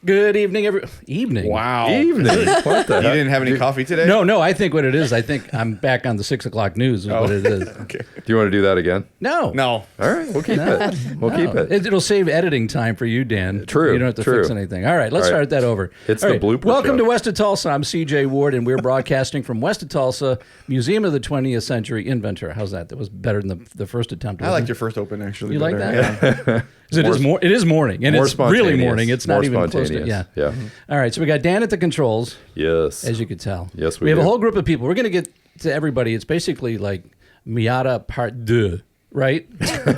Good evening, Evening. Wow. Evening. What the You heck? didn't have any coffee today? No. I think what it is, I think I'm back on the 6 o'clock news is what it is. Okay. Do you want to do that again? No. No. All right, we'll keep it. We'll keep it. It'll save editing time for you, Dan. True, You don't have to true. fix anything. All right, let's All right. start that over. It's All the right. blooper Welcome show. to West of Tulsa. I'm CJ Ward, and we're broadcasting from West of Tulsa, Museum of the 20th Century in Ventura. How's that? That was better than the first attempt. I wasn't liked it? your first open, actually. You like better. that? Yeah. It is morning, and More it's really spontaneous. morning. It's not More even close to spontaneous. yeah. All right, so we got Dan at the controls, Yes. as you could tell. Yes, we have a do. whole group of people. We're going to get to everybody. It's basically like Miata Part 2, right?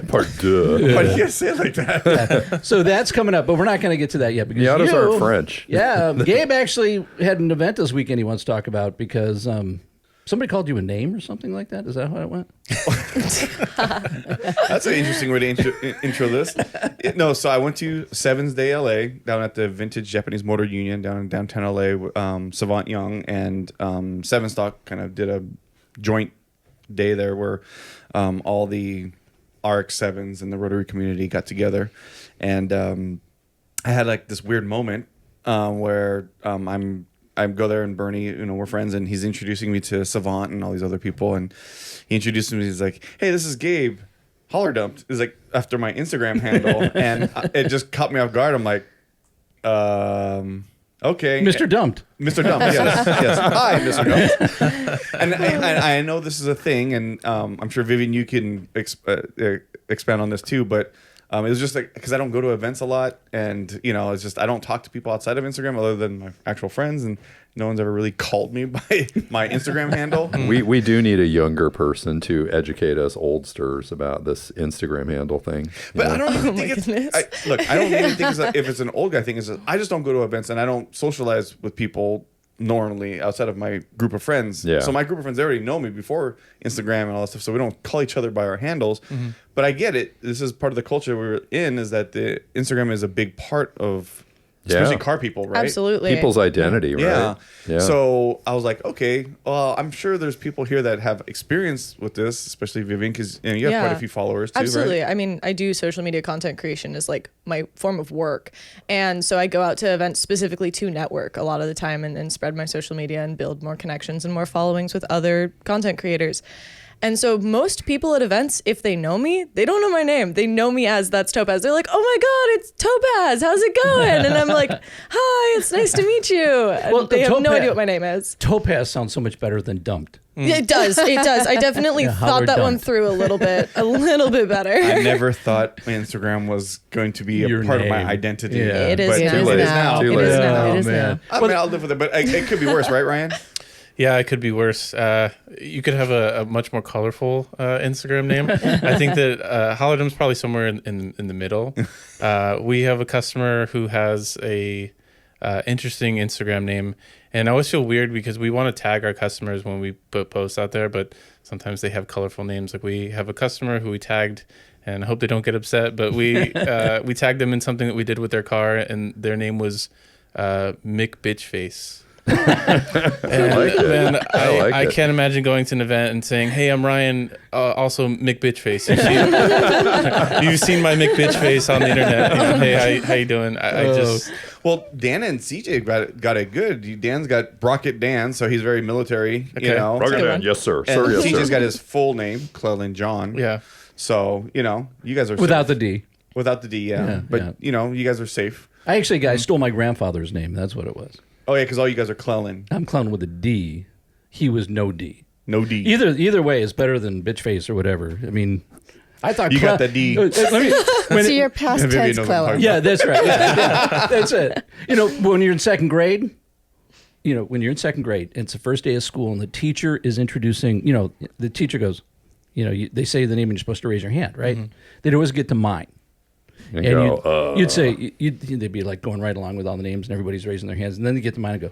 Part deux. Why do you guys say it like that? So that's coming up, but we're not going to get to that yet because Miatas you, aren't French. Yeah, Gabe actually had an event this weekend he wants to talk about because somebody called you a name or something like that. Is that how it went? That's an interesting way to intro this. No, so I went to Sevens Day LA down at the Vintage Japanese Motor Union down in downtown LA. Savant Young and Seven Stock kind of did a joint day there where all the RX-7s and the Rotary community got together. And I had like this weird moment where I go there and Bernie, we're friends, and he's introducing me to Savant and all these other people, and he introduced me. He's like, "Hey, this is Gabe. Holler Dumped." Is like after my Instagram handle, and it just caught me off guard. I'm like, okay, Mr. Dumped. Mr. Dump, yes. Hi, Mr. Dump. And I know this is a thing, and I'm sure Vivian, you can expand on this too. But it was just like because I don't go to events a lot, and it's just I don't talk to people outside of Instagram other than my actual friends, and no one's ever really called me by my Instagram handle. We do need a younger person to educate us oldsters about this Instagram handle thing. But you I know? don't even think I don't even think it's if it's an old guy thing. Is I just don't go to events and I don't socialize with people normally outside of my group of friends. Yeah. So my group of friends, they already know me before Instagram and all that stuff. So we don't call each other by our handles. Mm-hmm. But I get it. This is part of the culture we're in, is that the Instagram is a big part of especially car people, right? Absolutely. People's identity, right? Yeah. So I was like, okay, well, I'm sure there's people here that have experience with this, especially Vivian, because you have quite a few followers too, Absolutely. right? I mean, I do social media content creation as like my form of work. And so I go out to events specifically to network a lot of the time and spread my social media and build more connections and more followings with other content creators. And so most people at events, if they know me, they don't know my name. They know me as That's Topaz. They're like, oh my God, it's Topaz. How's it going? And I'm like, hi, it's nice to meet you. And they have no idea what my name is. Topaz sounds so much better than Dumped. Yeah, it does. It does. I definitely thought that one through a little bit better. I never thought Instagram was going to be Your a part name. of my identity. Yeah. It is But now. it is now. Too It late. is now. Oh, It is man. now. I mean, I'll live with it, but it could be worse, right, Ryan? Yeah, it could be worse. You could have a much more colorful Instagram name. I think that Holodum's probably somewhere in the middle. We have a customer who has a interesting Instagram name, and I always feel weird because we want to tag our customers when we put posts out there, but sometimes they have colorful names. Like we have a customer who we tagged, and I hope they don't get upset, but we tagged them in something that we did with their car, and their name was Mick Bitchface. And I can't imagine going to an event and saying, "Hey, I'm Ryan, also Mick Bitchface. You've seen my Mick Bitchface on the internet. Hey, how you doing?" Well, Dan and CJ got it good. Dan's got Brockett Dan, so he's very military. Okay. Roger Dan, yes sir. And Sir, yes CJ's sir. got his full name, Cleland John. Yeah. So you guys are Without safe. the D. Without the D, yeah. But you guys are safe. I actually, guys, stole my grandfather's name. That's what it was. Oh yeah, because all you guys are Cleland. I'm clowning with a D. He was no D. No D. Either way is better than bitchface or whatever. I mean, I thought You got the D. So your past Vivian tense, knows what I'm Clella. talking Yeah, that's right. Yeah, that's it. When you're in second grade, it's the first day of school and the teacher is introducing, the teacher goes, they say the name and you're supposed to raise your hand, right? Mm-hmm. They'd always get to mine. And go, you'd say, they'd be like going right along with all the names and everybody's raising their hands. And then they get to mine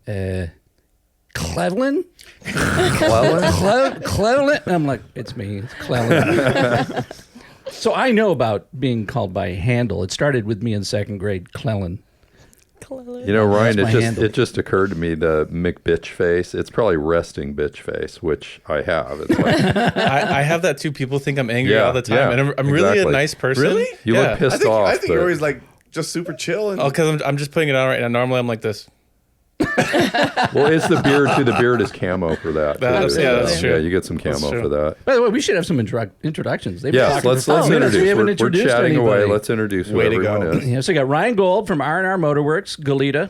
and go, Cleveland? Cleveland? And I'm like, it's me. It's Cleveland. So I know about being called by a handle. It started with me in second grade, Cleveland. Ryan, That's my handle. it just occurred to me, the McBitch face. It's probably resting bitch face, which I have. It's like I have that too. People think I'm angry Yeah, all the time, yeah, and I'm really a exactly. nice person. Really? you Yeah. look pissed off. I think you're but- always like just super chill. And Oh, because I'm just putting it on right now. Normally I'm like this. Well, it's the beard too. The beard is camo for that. That's- too. yeah, that's true. Yeah, you get some That's camo true. for that. By the way, we should have some introductions. They've been Yes, talking let's for 5 minutes. introduce. We haven't We're introduced chatting anybody. away. Let's introduce who Way to everyone go. is. Yeah, so we got Ryan Gold from R&R Motorworks, Goleta,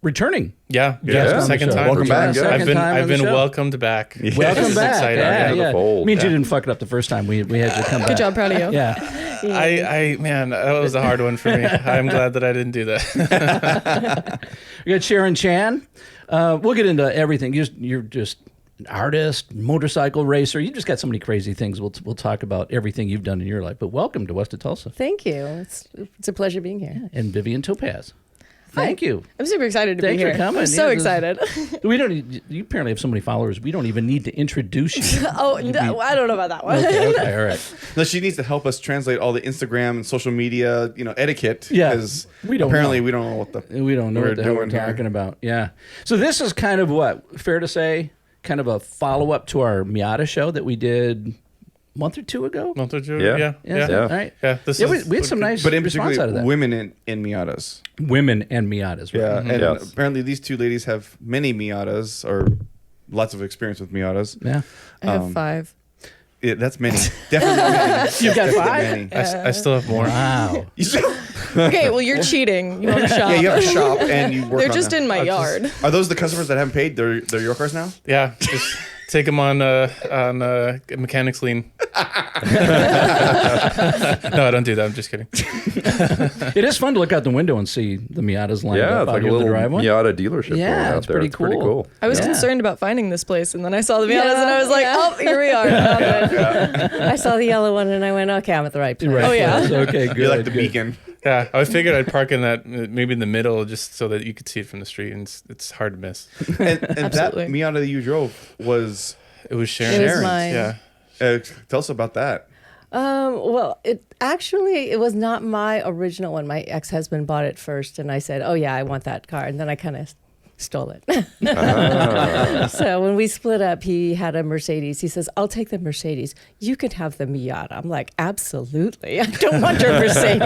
returning. Yeah, Yeah. second time. Welcome back. Second I've been time on I've the been show. welcomed back. Welcome This is back. exciting. Yeah, to the yeah. fold. Means you Yeah. didn't fuck it up the first time. We had you come back. Good job, proud of you. Yeah. I man, that was a hard one for me. I'm glad that I didn't do that. We got Sharyn Chan. We'll get into everything. You're just an artist, motorcycle racer. You just got so many crazy things. We'll talk about everything you've done in your life. But welcome to West of Tulsa. Thank you. It's a pleasure being here. And Vivian Topaz. Thank you. I'm super excited to Thanks be for here. coming. I'm so Yeah, this- excited. We don't. You apparently have so many followers. We don't even need to introduce you. Oh, no, I don't know about that one. Okay, all right. No, she needs to help us translate all the Instagram and social media, etiquette. Yeah, 'cause we don't apparently know. we don't know what the We don't know we're what the hell we're doing here. talking about. Yeah. So this is kind of what, fair to say, kind of a follow-up to our Miata show that we did a month or two ago. Month or two? Yeah. Yeah. Yeah. Yeah. All right. Yeah, this Yeah, is we had some nice But in response out of particular, that. women in Miatas. Women and Miatas, right? Yeah, and Yes. apparently these two ladies have many Miatas or lots of experience with Miatas. Yeah. I have 5. Yeah, that's many. Definitely many. You've got Definitely 5? many. I still have more. Wow. You still- Okay, well, you're cheating. You want to shop. yeah, you have a shop and you work They're on just them. in my yard. Are those the customers that haven't paid? They're your cars now? Yeah, just take them on mechanics lien. No, I don't do that. I'm just kidding. It is fun to look out the window and see the Miatas lined Yeah, up it's out like a here in the little driveway. Miata dealership Yeah, going out it's there. pretty It's pretty cool. cool. I was Yeah. concerned about finding this place, and then I saw the Miatas, Yeah, and I was like, yeah. oh, here we are. I saw the yellow one and I went, okay, I'm at the right place. Right. Oh, yeah. Okay, good. You're like the good. beacon. Yeah, I figured I'd park in that maybe in the middle just so that you could see it from the street, and it's hard to miss. And that Absolutely. Miata that you drove was. It was Sharyn. It was Sharyn's, mine. Yeah. Tell us about that. Well, it was not my original one. My ex-husband bought it first, and I said, "Oh yeah, I want that car," and then I kind of stole it. So when we split up, he had a Mercedes. He says, "I'll take the Mercedes. You can have the Miata." I'm like, "Absolutely, I don't want your Mercedes."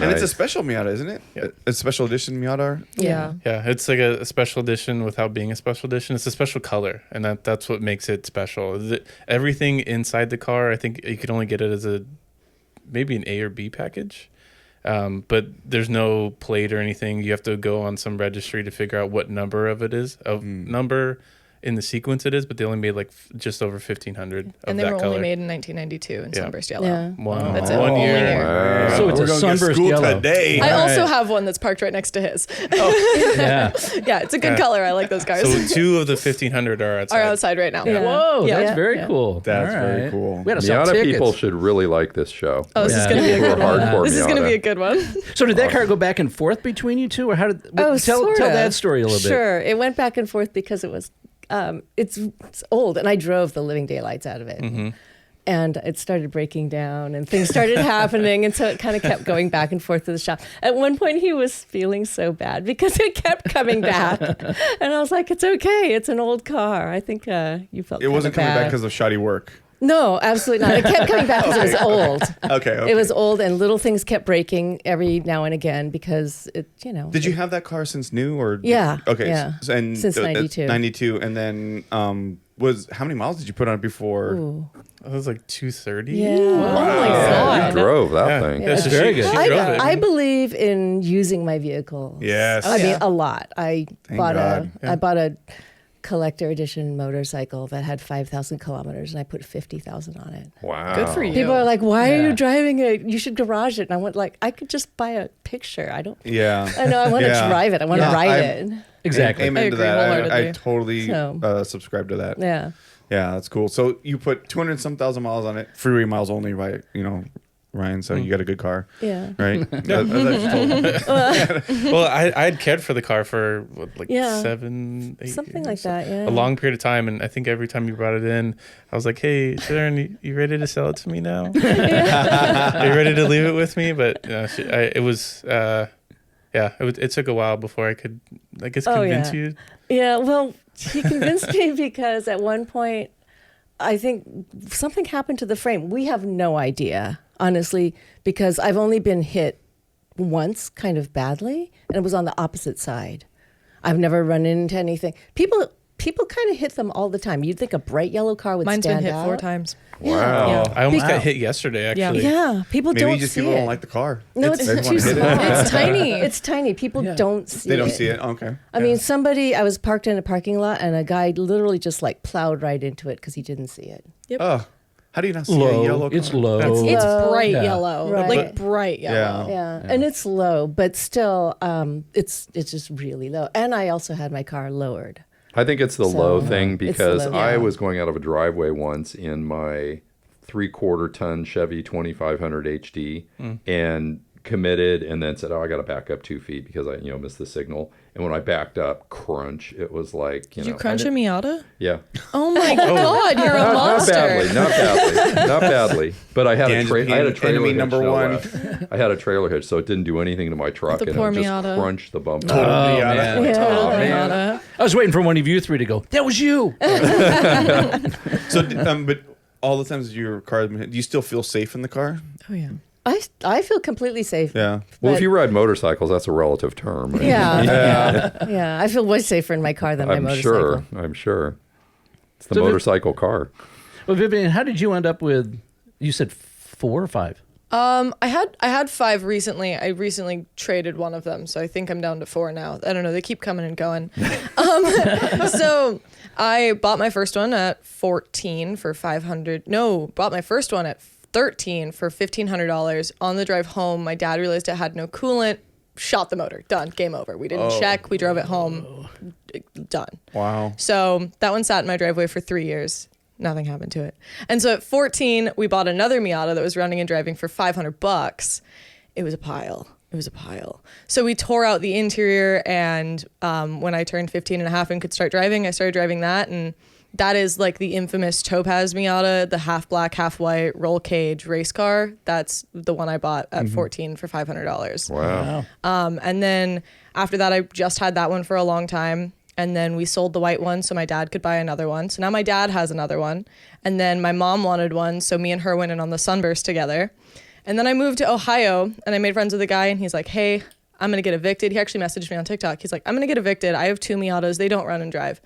And it's a Nice. special Miata, isn't it? Yeah. A special edition Miata. Yeah. Yeah, it's like a special edition without being a special edition. It's a special color, and that's what makes it special. Everything inside the car, I think you could only get it as maybe an A or B package. But there's no plate or anything. You have to go on some registry to figure out what number of it is, number in the sequence it is, but they only made like just over 1,500 of And they that were color. only made in 1992 in Yeah. Sunburst Yellow. Yeah. One, That's it. one Only year. year. Wow. So it's We're a gonna get Sunburst school Yellow. today. I also Right. have one that's parked right next to his. Yeah. Yeah, it's a good Yeah. color. I like those cars. So 2 of the 1,500 are outside. Are outside right now. Yeah. Whoa, Yeah. that's Yeah. very Yeah. cool. That's All very right. cool. We had to sell Miata tickets. people should really like this show. Oh, this is Yeah. going to be a People good who are one. hardcore This is going to Miata. be a good one. So did that car go back and forth between you two, or how did? Oh, tell sorta. that story a little bit. Sure, it went back and forth because it was it's old, and I drove the living daylights out of it. And it started breaking down, and things started happening, and so it kind of kept going back and forth to the shop. At one point, he was feeling so bad because it kept coming back, and I was like, "It's okay, it's an old car." I think you felt It wasn't kinda coming back bad. because of shoddy work. No, absolutely not. It kept coming back because it was old. Okay. It was old, and little things kept breaking every now and again because Did you have that car since new or? Yeah, Okay. yeah. And Since 92. 92, and then how many miles did you put on it before? Ooh. It was like 230. Yeah. Oh my You God. drove that Yeah. thing. Yeah, so very she good. drove it. I believe in using my vehicle. Yes. I mean yeah. a lot. I Thank bought God. I bought a collector edition motorcycle that had 5,000 kilometers, and I put 50,000 on it. Wow. Good for you. People are like, "Why are Yeah. you driving it? You should garage it." And I went like, "I could just buy a picture. I don't. Yeah. I know. I want to Yeah. drive it. I want to Yeah. ride I'm- it." Exactly. Amen I to agree that. I wholeheartedly. totally So- subscribe to that. Yeah. Yeah, that's cool. So you put 200 some thousand miles on it, freeway miles only, right? Ryan. So you got a good car, Yeah. right? As I just told him. Well, I had cared for the car for like Yeah. 7, 8 Something years. like that. Yeah. A long period of time, and I think every time you brought it in, I was like, "Hey, Sharyn, you ready to sell it to me now? Are you ready to leave it with me?" But it took a while before I could, I guess, Oh, convince yeah. you. Yeah, well, he convinced me because at one point, I think something happened to the frame. We have no idea. honestly, because I've only been hit once kind of badly, and it was on the opposite side. I've never run into anything. People kind of hit them all the time. You'd think a bright yellow car would Mine's stand been hit out. 4 times. Wow. Yeah. I almost Wow. got hit yesterday, actually. Yeah, people Maybe don't just see people it. don't like the car. No, They it's just too wanna hit it. small. It's tiny. It's tiny. People don't see it. They don't see it. Okay. I mean, I was parked in a parking lot and a guy literally just like plowed right into it because he didn't see it. Oh, how do you not see a Low. yellow car? It's low. It's Low. bright Yeah. yellow, Right. like bright yellow. Yeah. And it's low, but still, it's just really low. And I also had my car lowered. I think it's the So, low thing it's because low. I Yeah. was going out of a driveway once in my 3/4 ton Chevy 2500 HD and committed and then said, oh, I got to back up 2 feet because I, missed the signal. And when I backed up, crunch, it was like, Did you crunch a Miata? Yeah. Oh my God, you're a Not monster. badly, not badly. But I had a Enemy trailer hitch. number no one. less. I had a trailer hitch, so it didn't do anything to my truck, The and poor it just Miata. crunched the bumper. Total Miata. man. Yeah. Oh, man. Miata. I was waiting for one of you three to go, that was you. So, but all the times your car, do you still feel safe in the car? Oh yeah. I feel completely safe. Yeah. Well, if But- you ride motorcycles, that's a relative term. right? Yeah. I feel way safer in my car than my I'm motorcycle. sure. I'm sure. It's the So motorcycle car. Well, Vivian, how did you end up with, you said 4 or 5? I had 5 recently. I recently traded one of them, so I think I'm down to 4 now. I don't know. They keep coming and going. So I bought my first one at 14 for 500. No, bought my first one at 13 for $1,500. On the drive home, my dad realized it had no coolant. Shot the motor. Done. Game over. We didn't check. We drove it home. Done. Wow. So that one sat in my driveway for 3 years. Nothing happened to it. And so at 14, we bought another Miata that was running and driving for $500. It was a pile. So we tore out the interior, and when I turned 15 and a half and could start driving, I started driving that. And that is like the infamous Topaz Miata, the half black, half white roll cage race car. That's the one I bought at 14 for $500. Wow. And then after that, I just had that one for a long time. And then we sold the white one so my dad could buy another one. So now my dad has another one. And then my mom wanted one, so me and her went in on the Sunburst together. And then I moved to Ohio, and I made friends with a guy, and he's like, hey, I'm going to get evicted. He actually messaged me on TikTok. He's like, I'm going to get evicted. I have 2 Miatas. They don't run and drive.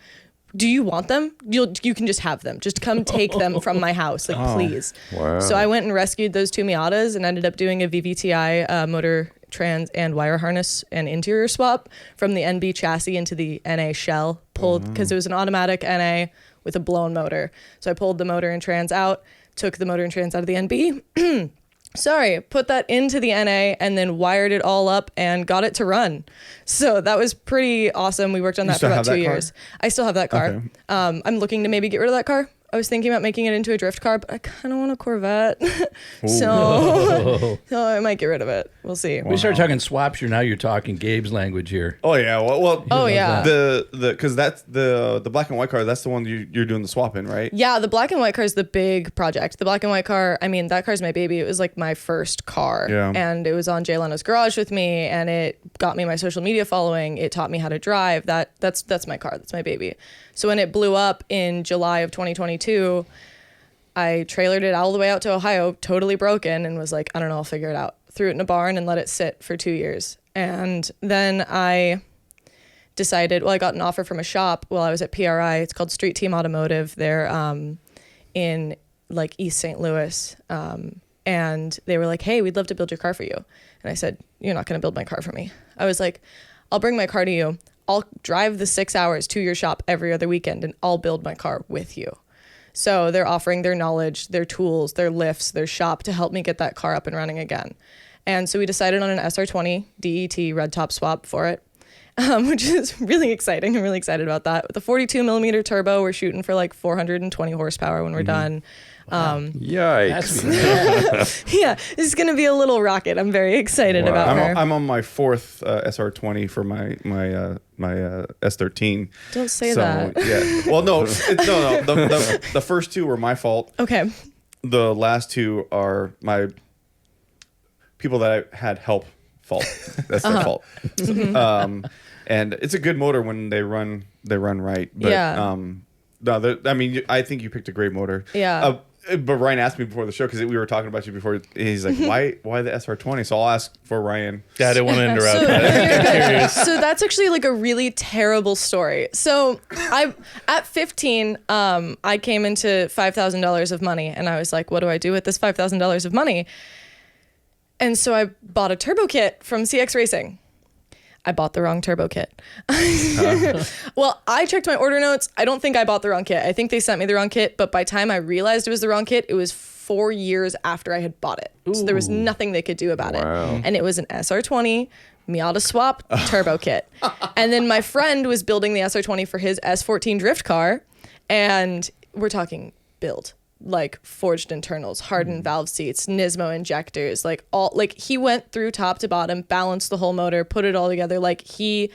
Do you want them? You can just have them. Just come take them from my house, please. Wow. So I went and rescued those 2 Miatas and ended up doing a VVTi motor trans and wire harness and interior swap from the NB chassis into the NA shell. Pulled because it was an automatic NA with a blown motor. So I pulled the motor and trans out, took the motor and trans out of the NB. Put that into the NA and then wired it all up and got it to run. So that was pretty awesome. We worked on that for still about have 2 that car? years. I still have that car. Okay. I'm looking to maybe get rid of that car. I was thinking about making it into a drift car, but I kind of want a Corvette. so I might get rid of it. We'll see. We start talking swaps, now you're talking Gabe's language here. Oh yeah. Well. Oh, yeah. The because that's the black and white car. That's the one you're doing the swap in, right? Yeah, the black and white car is the big project. The black and white car, I mean, that car's my baby. It was like my first car. Yeah. And it was on Jay Leno's garage with me, and it got me my social media following. It taught me how to drive. That's my car. That's my baby. So when it blew up in July of 2022, I trailered it all the way out to Ohio, totally broken, and was like, I don't know, I'll figure it out. Threw it in a barn and let it sit for 2 years. And then I decided, I got an offer from a shop while I was at PRI. It's called Street Team Automotive. They're in like East St. Louis. And they were like, hey, we'd love to build your car for you. And I said, you're not going to build my car for me. I was like, I'll bring my car to you. I'll drive the 6 hours to your shop every other weekend, and I'll build my car with you. So they're offering their knowledge, their tools, their lifts, their shop to help me get that car up and running again. And so we decided on an SR20 DET red top swap for it, which is really exciting. I'm really excited about that. With a 42 millimeter turbo, we're shooting for like 420 horsepower when we're done. Yikes. Yeah, this is going to be a little rocket. I'm very excited Wow. about her. I'm on my 4th SR20 for my S13. Don't say So, that. Yeah. Well, no. The first 2 were my fault. Okay. The last 2 are my people that I had help fault. That's their fault. And it's a good motor when they run right. But, Yeah. no, I mean, I think you picked a great motor. Yeah. But Ryan asked me before the show because we were talking about you before. He's like, why the SR20? So I'll ask for Ryan. Yeah, I didn't want to interrupt. I'm curious. So that's actually like a really terrible story. So at 15, I came into $5,000 of money, and I was like, what do I do with this $5,000 of money? And so I bought a turbo kit from CX Racing. I bought the wrong turbo kit. Well, I checked my order notes. I don't think I bought the wrong kit. I think they sent me the wrong kit, but by the time I realized it was the wrong kit, it was 4 years after I had bought it. So there was nothing they could do about it. And it was an SR20 Miata swap turbo kit. And then my friend was building the SR20 for his S14 drift car, and we're talking build. Like forged internals, hardened valve seats, Nismo injectors, like he went through top to bottom, balanced the whole motor, put it all together. Like he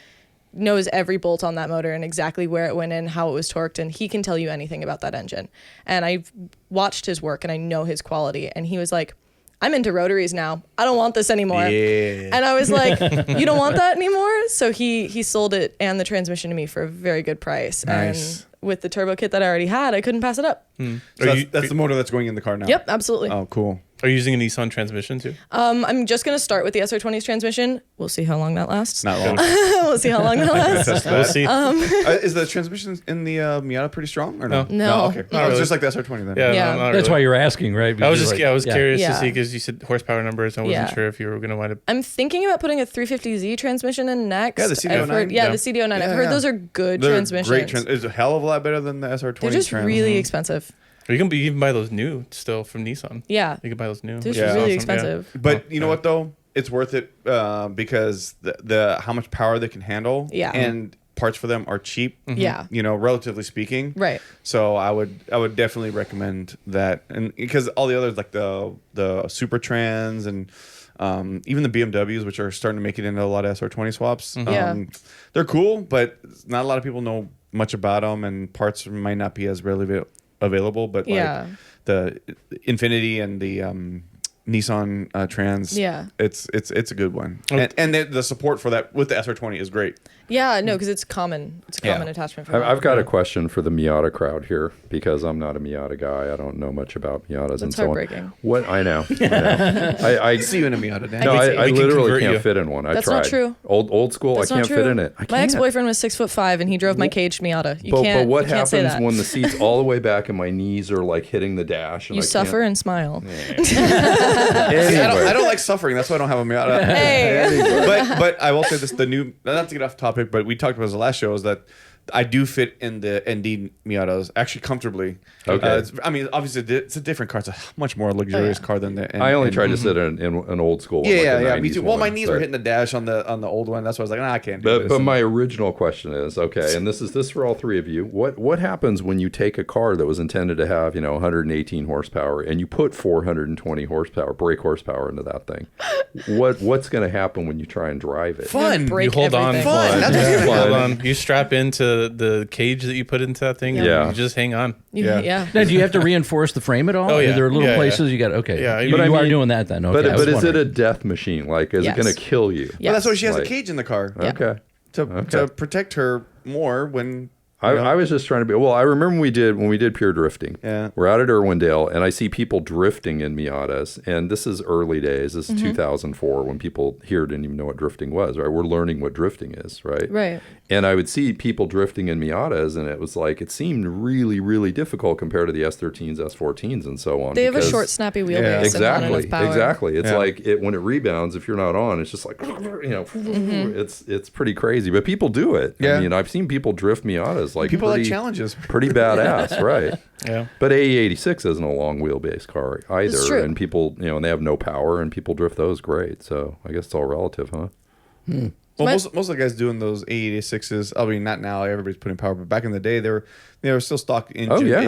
knows every bolt on that motor and exactly where it went in, how it was torqued, and he can tell you anything about that engine. And I've watched his work and I know his quality. And he was like, I'm into rotaries now. I don't want this anymore. Yeah. And I was like, you don't want that anymore? So he sold it and the transmission to me for a very good price. Nice. And with the turbo kit that I already had, I couldn't pass it up. So that's the motor that's going in the car now. Yep, absolutely. Oh, cool. Are you using a Nissan transmission too? I'm just going to start with the SR20's transmission. We'll see how long that lasts. Not long. We'll see how long that lasts. We'll see. Is the transmission in the Miata pretty strong or no? No. Okay. Not It's really. just like the SR20 then. Yeah. Not That's really. why you're asking, right? I was Because, just I was curious Yeah. to see because you said horsepower numbers. I wasn't Yeah. sure if you were going to wind up. I'm thinking about putting a 350Z transmission in next. Yeah, the CD09. I've heard, Yeah. the CD09. I've heard those are good They're transmissions. great. It's a hell of a lot better than the SR20. They're just really expensive. Or you can buy those new still from Nissan. Yeah. You can buy those new. They're which just is really awesome. expensive. But you know what though? It's worth it because the how much power they can handle. Yeah. And parts for them are cheap. Yeah. You know, relatively speaking. Right. So I would definitely recommend that, and because all the others like the Super Trans and even the BMWs, which are starting to make it into a lot of SR20 swaps. Yeah. They're cool, but not a lot of people know much about them, and parts might not be as readily available. But Yeah. like the Infinity and the Nissan Trans, Yeah. it's a good one, Okay. and the support for that with the SR20 is great. Yeah, no, because it's common. It's a common attachment for I've got a question for the Miata crowd here because I'm not a Miata guy. I don't know much about Miatas and That's so heartbreaking. on. What I know. I See you in a Miata, Dan. no, We I can literally convert can't you. fit in one. I That's tried. not true. Old school. That's I not can't true. fit in it. I My can't. ex-boyfriend was 6'5" and he drove my caged Miata. You But can't. what you can't say happens that. when the seat's all the way back and my knees are like hitting the dash? And You I suffer Can't... and smile. Anyway. I don't like suffering. That's why I don't have a Miata. Hey. but I will say this: the new, not to get off topic, but we talked about this the last show, is that I do fit in the ND Miatas actually comfortably. Okay. I mean, obviously it's a different car. It's a much more luxurious car than the. I only tried to sit in an old school one. Yeah, like a me 90s too. Well, my one, knees were but- hitting the dash on the old one. That's why I was like, I can't do this. But my original question is, okay, and this is for all three of you. What happens when you take a car that was intended to have 118 horsepower and you put 420 horsepower, brake horsepower into that thing? What's going to happen when you try and drive it? Fun. Break You hold on. everything. Fun. That's what's Yeah. gonna Hold happen. on. You strap into the cage that you put into that thing. Yeah. You just hang on. Yeah. Yeah. Now, do you have to reinforce the frame at all? Oh, yeah. Are there little Yeah, places you got? Okay. Yeah, You, but I you are mean- doing that then. Okay. But I was is it wondering. a death machine? Like, is it Yes. going to kill you? Yeah. Well, that's why she has Like- a cage in the car Okay. to protect her more when. I was just trying to be. Well, I remember when we did pure drifting. Yeah. We're out at Irwindale, and I see people drifting in Miatas. And this is early days. This is 2004 when people here didn't even know what drifting was. Right? We're learning what drifting is. Right. Right. And I would see people drifting in Miatas, and it was like it seemed really, really difficult compared to the S13s, S14s, and so on. They have a because- short, snappy wheelbase and not enough power. Exactly. It's Yeah. like when it rebounds, if you're not on, it's just like it's pretty crazy. But people do it. Yeah. I mean, I've seen people drift Miatas like People pretty, like challenges. pretty badass, right? Yeah. But AE86 isn't a long wheelbase car either, true. and people, and they have no power, and people drift those great. So I guess it's all relative, huh? Well, My- most of the guys doing those A86s, I mean, not now. Everybody's putting power, but back in the day, they were still stock engine. Oh, yeah. Oh,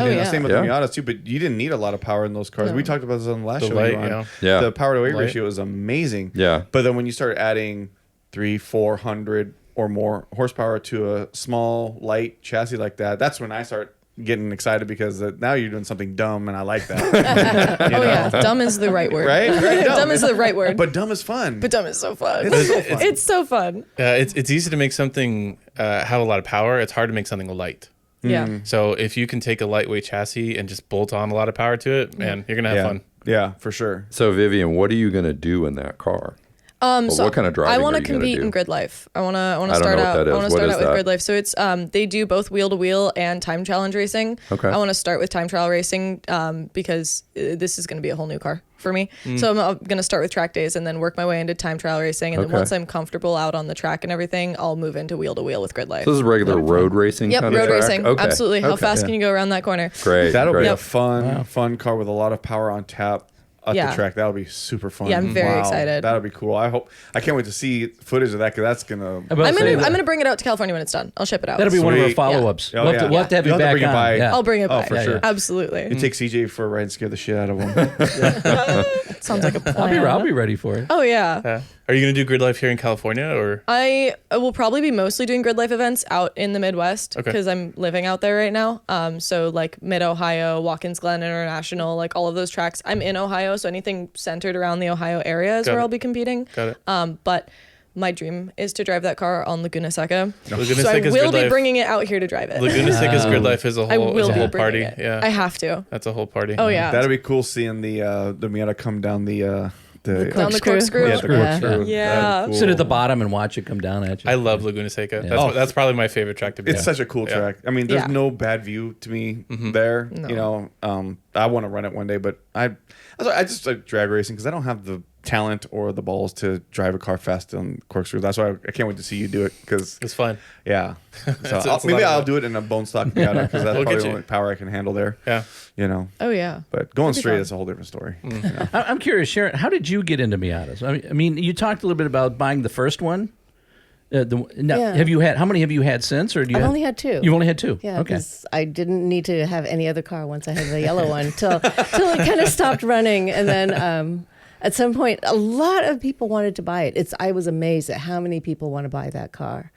yeah. Same with Yeah. the Miatas too. But you didn't need a lot of power in those cars. No. We talked about this on the last The show. light, you were on. yeah. Yeah. The power to weight Light. ratio is amazing. Yeah. But then when you start adding 300-400 or more horsepower to a small light chassis like that, that's when I start getting excited because now you're doing something dumb, and I like that. You Oh know? yeah, dumb is the right word. Right? Dumb is the right word. But dumb is fun. But dumb is so fun. It's so fun. It's so fun. It's easy to make something have a lot of power. It's hard to make something light. Yeah. So if you can take a lightweight chassis and just bolt on a lot of power to it, man, you're gonna have Yeah. fun. Yeah, for sure. So Vivian, what are you going to do in that car? So what kind of driving I want are to you gonna compete do? in grid life. I want to I don't start know what out. that is. I want to What start is out with that? grid life. So it's they do both wheel to wheel and time challenge racing. Okay. I want to start with time trial racing because this is going to be a whole new car for me. So I'm going to start with track days and then work my way into time trial racing. And Okay. then once I'm comfortable out on the track and everything, I'll move into wheel to wheel with grid life. So this is regular road racing Yep, kind of road track? racing. Okay. Absolutely. How Okay. fast can you go around that corner? Great. That'll great. be a fun car with a lot of power on tap at Yeah. the track. That'll be super fun. Yeah, I'm very excited. That'll be cool. I can't wait to see footage of that because that's gonna. I'm about to say I'm that- gonna bring it out to California when it's done. I'll ship it out. That'll be one of our Sweet. follow-ups. Yeah. We'll have to have you You'll have to back bring it on. by. Yeah. I'll bring it by. for sure. Absolutely. You take CJ for a ride and scare the shit out of him. Sounds like a plan. I'll be ready for it. Oh yeah. Are you gonna do grid life here in California or? I will probably be mostly doing grid life events out in the Midwest Okay. because I'm living out there right now. So like Mid Ohio, Watkins Glen International, like all of those tracks. I'm in Ohio, so anything centered around the Ohio area is Got where it. I'll be competing. Got it. But my dream is to drive that car on Laguna Seca. Laguna So I Seca's will grid be life. bringing it out here to drive it. Laguna Seca's grid life is a I whole, will is a be whole bringing party. it. Yeah, I have to. that's a whole party. Oh yeah. That'll be cool seeing the Miata come down the Down the corkscrew. Yeah, the corkscrew. Yeah. That'd be Sit at the cool. bottom and watch it come down at you. I love Laguna Seca. Yeah. That's probably my favorite track to be. It's on. such a cool Yeah. track. I mean, there's Yeah. no bad view to me there. No. You know, I want to run it one day, but I just like drag racing because I don't have the talent or the balls to drive a car fast on corkscrew. That's why I can't wait to see you do it because It's fun. yeah. So It's a maybe lot of I'll fun. do it in a bone stock Miata because that's We'll get probably the you. only power I can handle there. Yeah. You know, Oh yeah. but going That'd be straight fun. is a whole different story. I'm curious, Sharyn, how did you get into Miatas? I mean, you talked a little bit about buying the first one. Yeah. Have you had? How many have you had since, or do you? I've have- only had two. You've only had two. Yeah, Okay. because I didn't need to have any other car once I had the yellow one till it kind of stopped running, and then at some point, a lot of people wanted to buy it. I was amazed at how many people want to buy that car.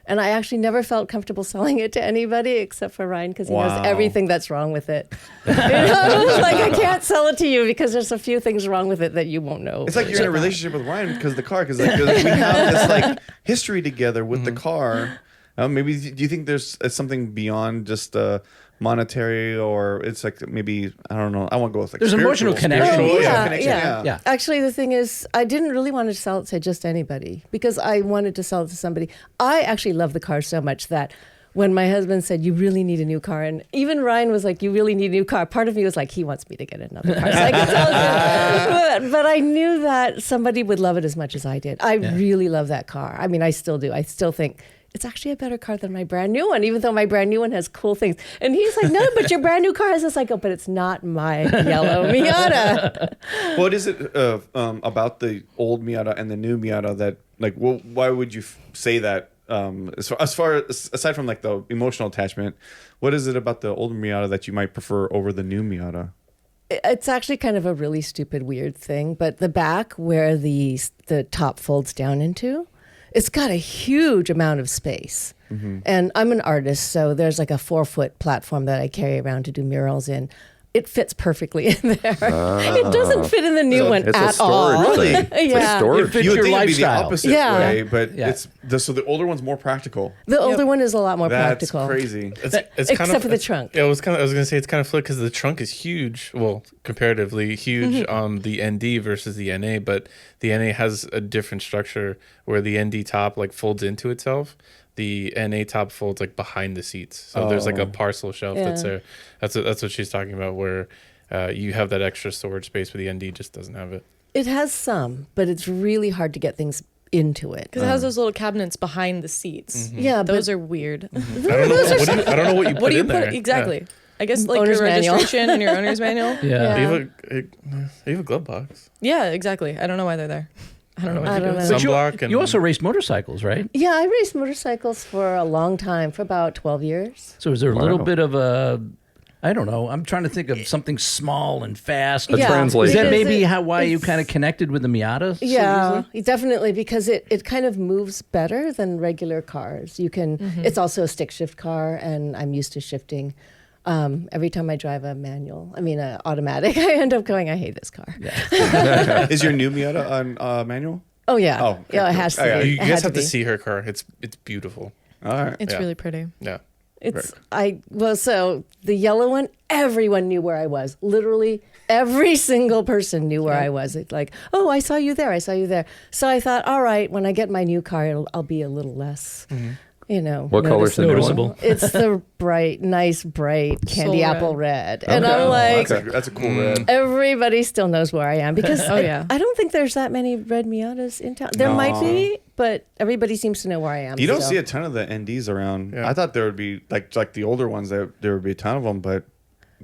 And I actually never felt comfortable selling it to anybody except for Ryan because he Wow. knows everything that's wrong with it. You know, it's like I can't sell it to you because there's a few things wrong with it that you won't know. It's like you're in a relationship with Ryan because the car, because we have this like history together with the car. Maybe do you think there's something beyond just monetary, or it's like maybe I don't know. I want to go with like There's an emotional spiritual, connection. spiritual, Yeah, connection. yeah. Yeah. Actually, the thing is, I didn't really want to sell it to just anybody because I wanted to sell it to somebody. I actually love the car so much that when my husband said, "You really need a new car," and even Ryan was like, "You really need a new car," part of me was like, he wants me to get another car. So I could tell you. But I knew that somebody would love it as much as I did. I really love that car. I mean, I still do. I still think it's actually a better car than my brand new one, even though my brand new one has cool things. And he's like, "No, but your brand new car has this." I go, "But it's not my yellow Miata." What is it about the old Miata and the new Miata that like? Well, why would you say that? Aside from like the emotional attachment, what is it about the old Miata that you might prefer over the new Miata? It's actually kind of a really stupid, weird thing, but the back where the top folds down into, it's got a huge amount of space. And I'm an artist, so there's like a 4-foot platform that I carry around to do murals in. It fits perfectly in there. It doesn't fit in the new one It's a at storage all. thing. It's like Yeah. storage. Fits You would your think it'd be the lifestyle. opposite Yeah. way, but Yeah. so the older one's more practical. The older one is a lot more That's practical. crazy. It's Except kind of, for the trunk. Yeah, I was going to say it's kind of flipped because the trunk is huge. Well, comparatively huge on the ND versus the NA, but the NA has a different structure where the ND top like folds into itself. The NA top folds like behind the seats, so there's like a parcel shelf that's Yeah. there. That's what she's talking about, where you have that extra storage space, but the ND just doesn't have it. It has some, but it's really hard to get things into it. Because it has those little cabinets behind the seats. Yeah, Those are weird. I don't know what you put What do you in there. put exactly? I guess like Owner's your manual. registration and your owner's manual. Yeah. Yeah. You have a glove box, Yeah, exactly. I don't know why they're there. I don't know what I to don't do. know. But sunblock, and you also raced motorcycles, right? Yeah, I raced motorcycles for a long time, for about 12 years. So is there a little Wow. bit of a, I don't know, I'm trying to think of something small and fast. A translation. Is that because maybe why you it's- kind of connected with the Miata? so Yeah, easily? definitely, because it kind of moves better than regular cars. You can. It's also a stick shift car, and I'm used to shifting. Every time I drive a automatic, I end up going, I hate this car. Is your new Miata on manual? Oh yeah, Oh, okay, yeah, it cool. has Oh, to yeah. be. you It guys had have to be. see her car. It's beautiful. All right. It's Yeah. really pretty. Yeah. So the yellow one, everyone knew where I was. Literally every single person knew where I was. It's like, oh, I saw you there. I saw you there. So I thought, all right, when I get my new car, I'll be a little less, What color's the new one? Noticeable. It's the nice, bright candy Soul apple red. And Okay. I'm like, That's a cool red. everybody still knows where I am because Oh, yeah. I don't think there's that many red Miatas in town. There might be, but everybody seems to know where I am. You don't still. see a ton of the NDs around. Yeah. I thought there would be like the older ones. There would be a ton of them, but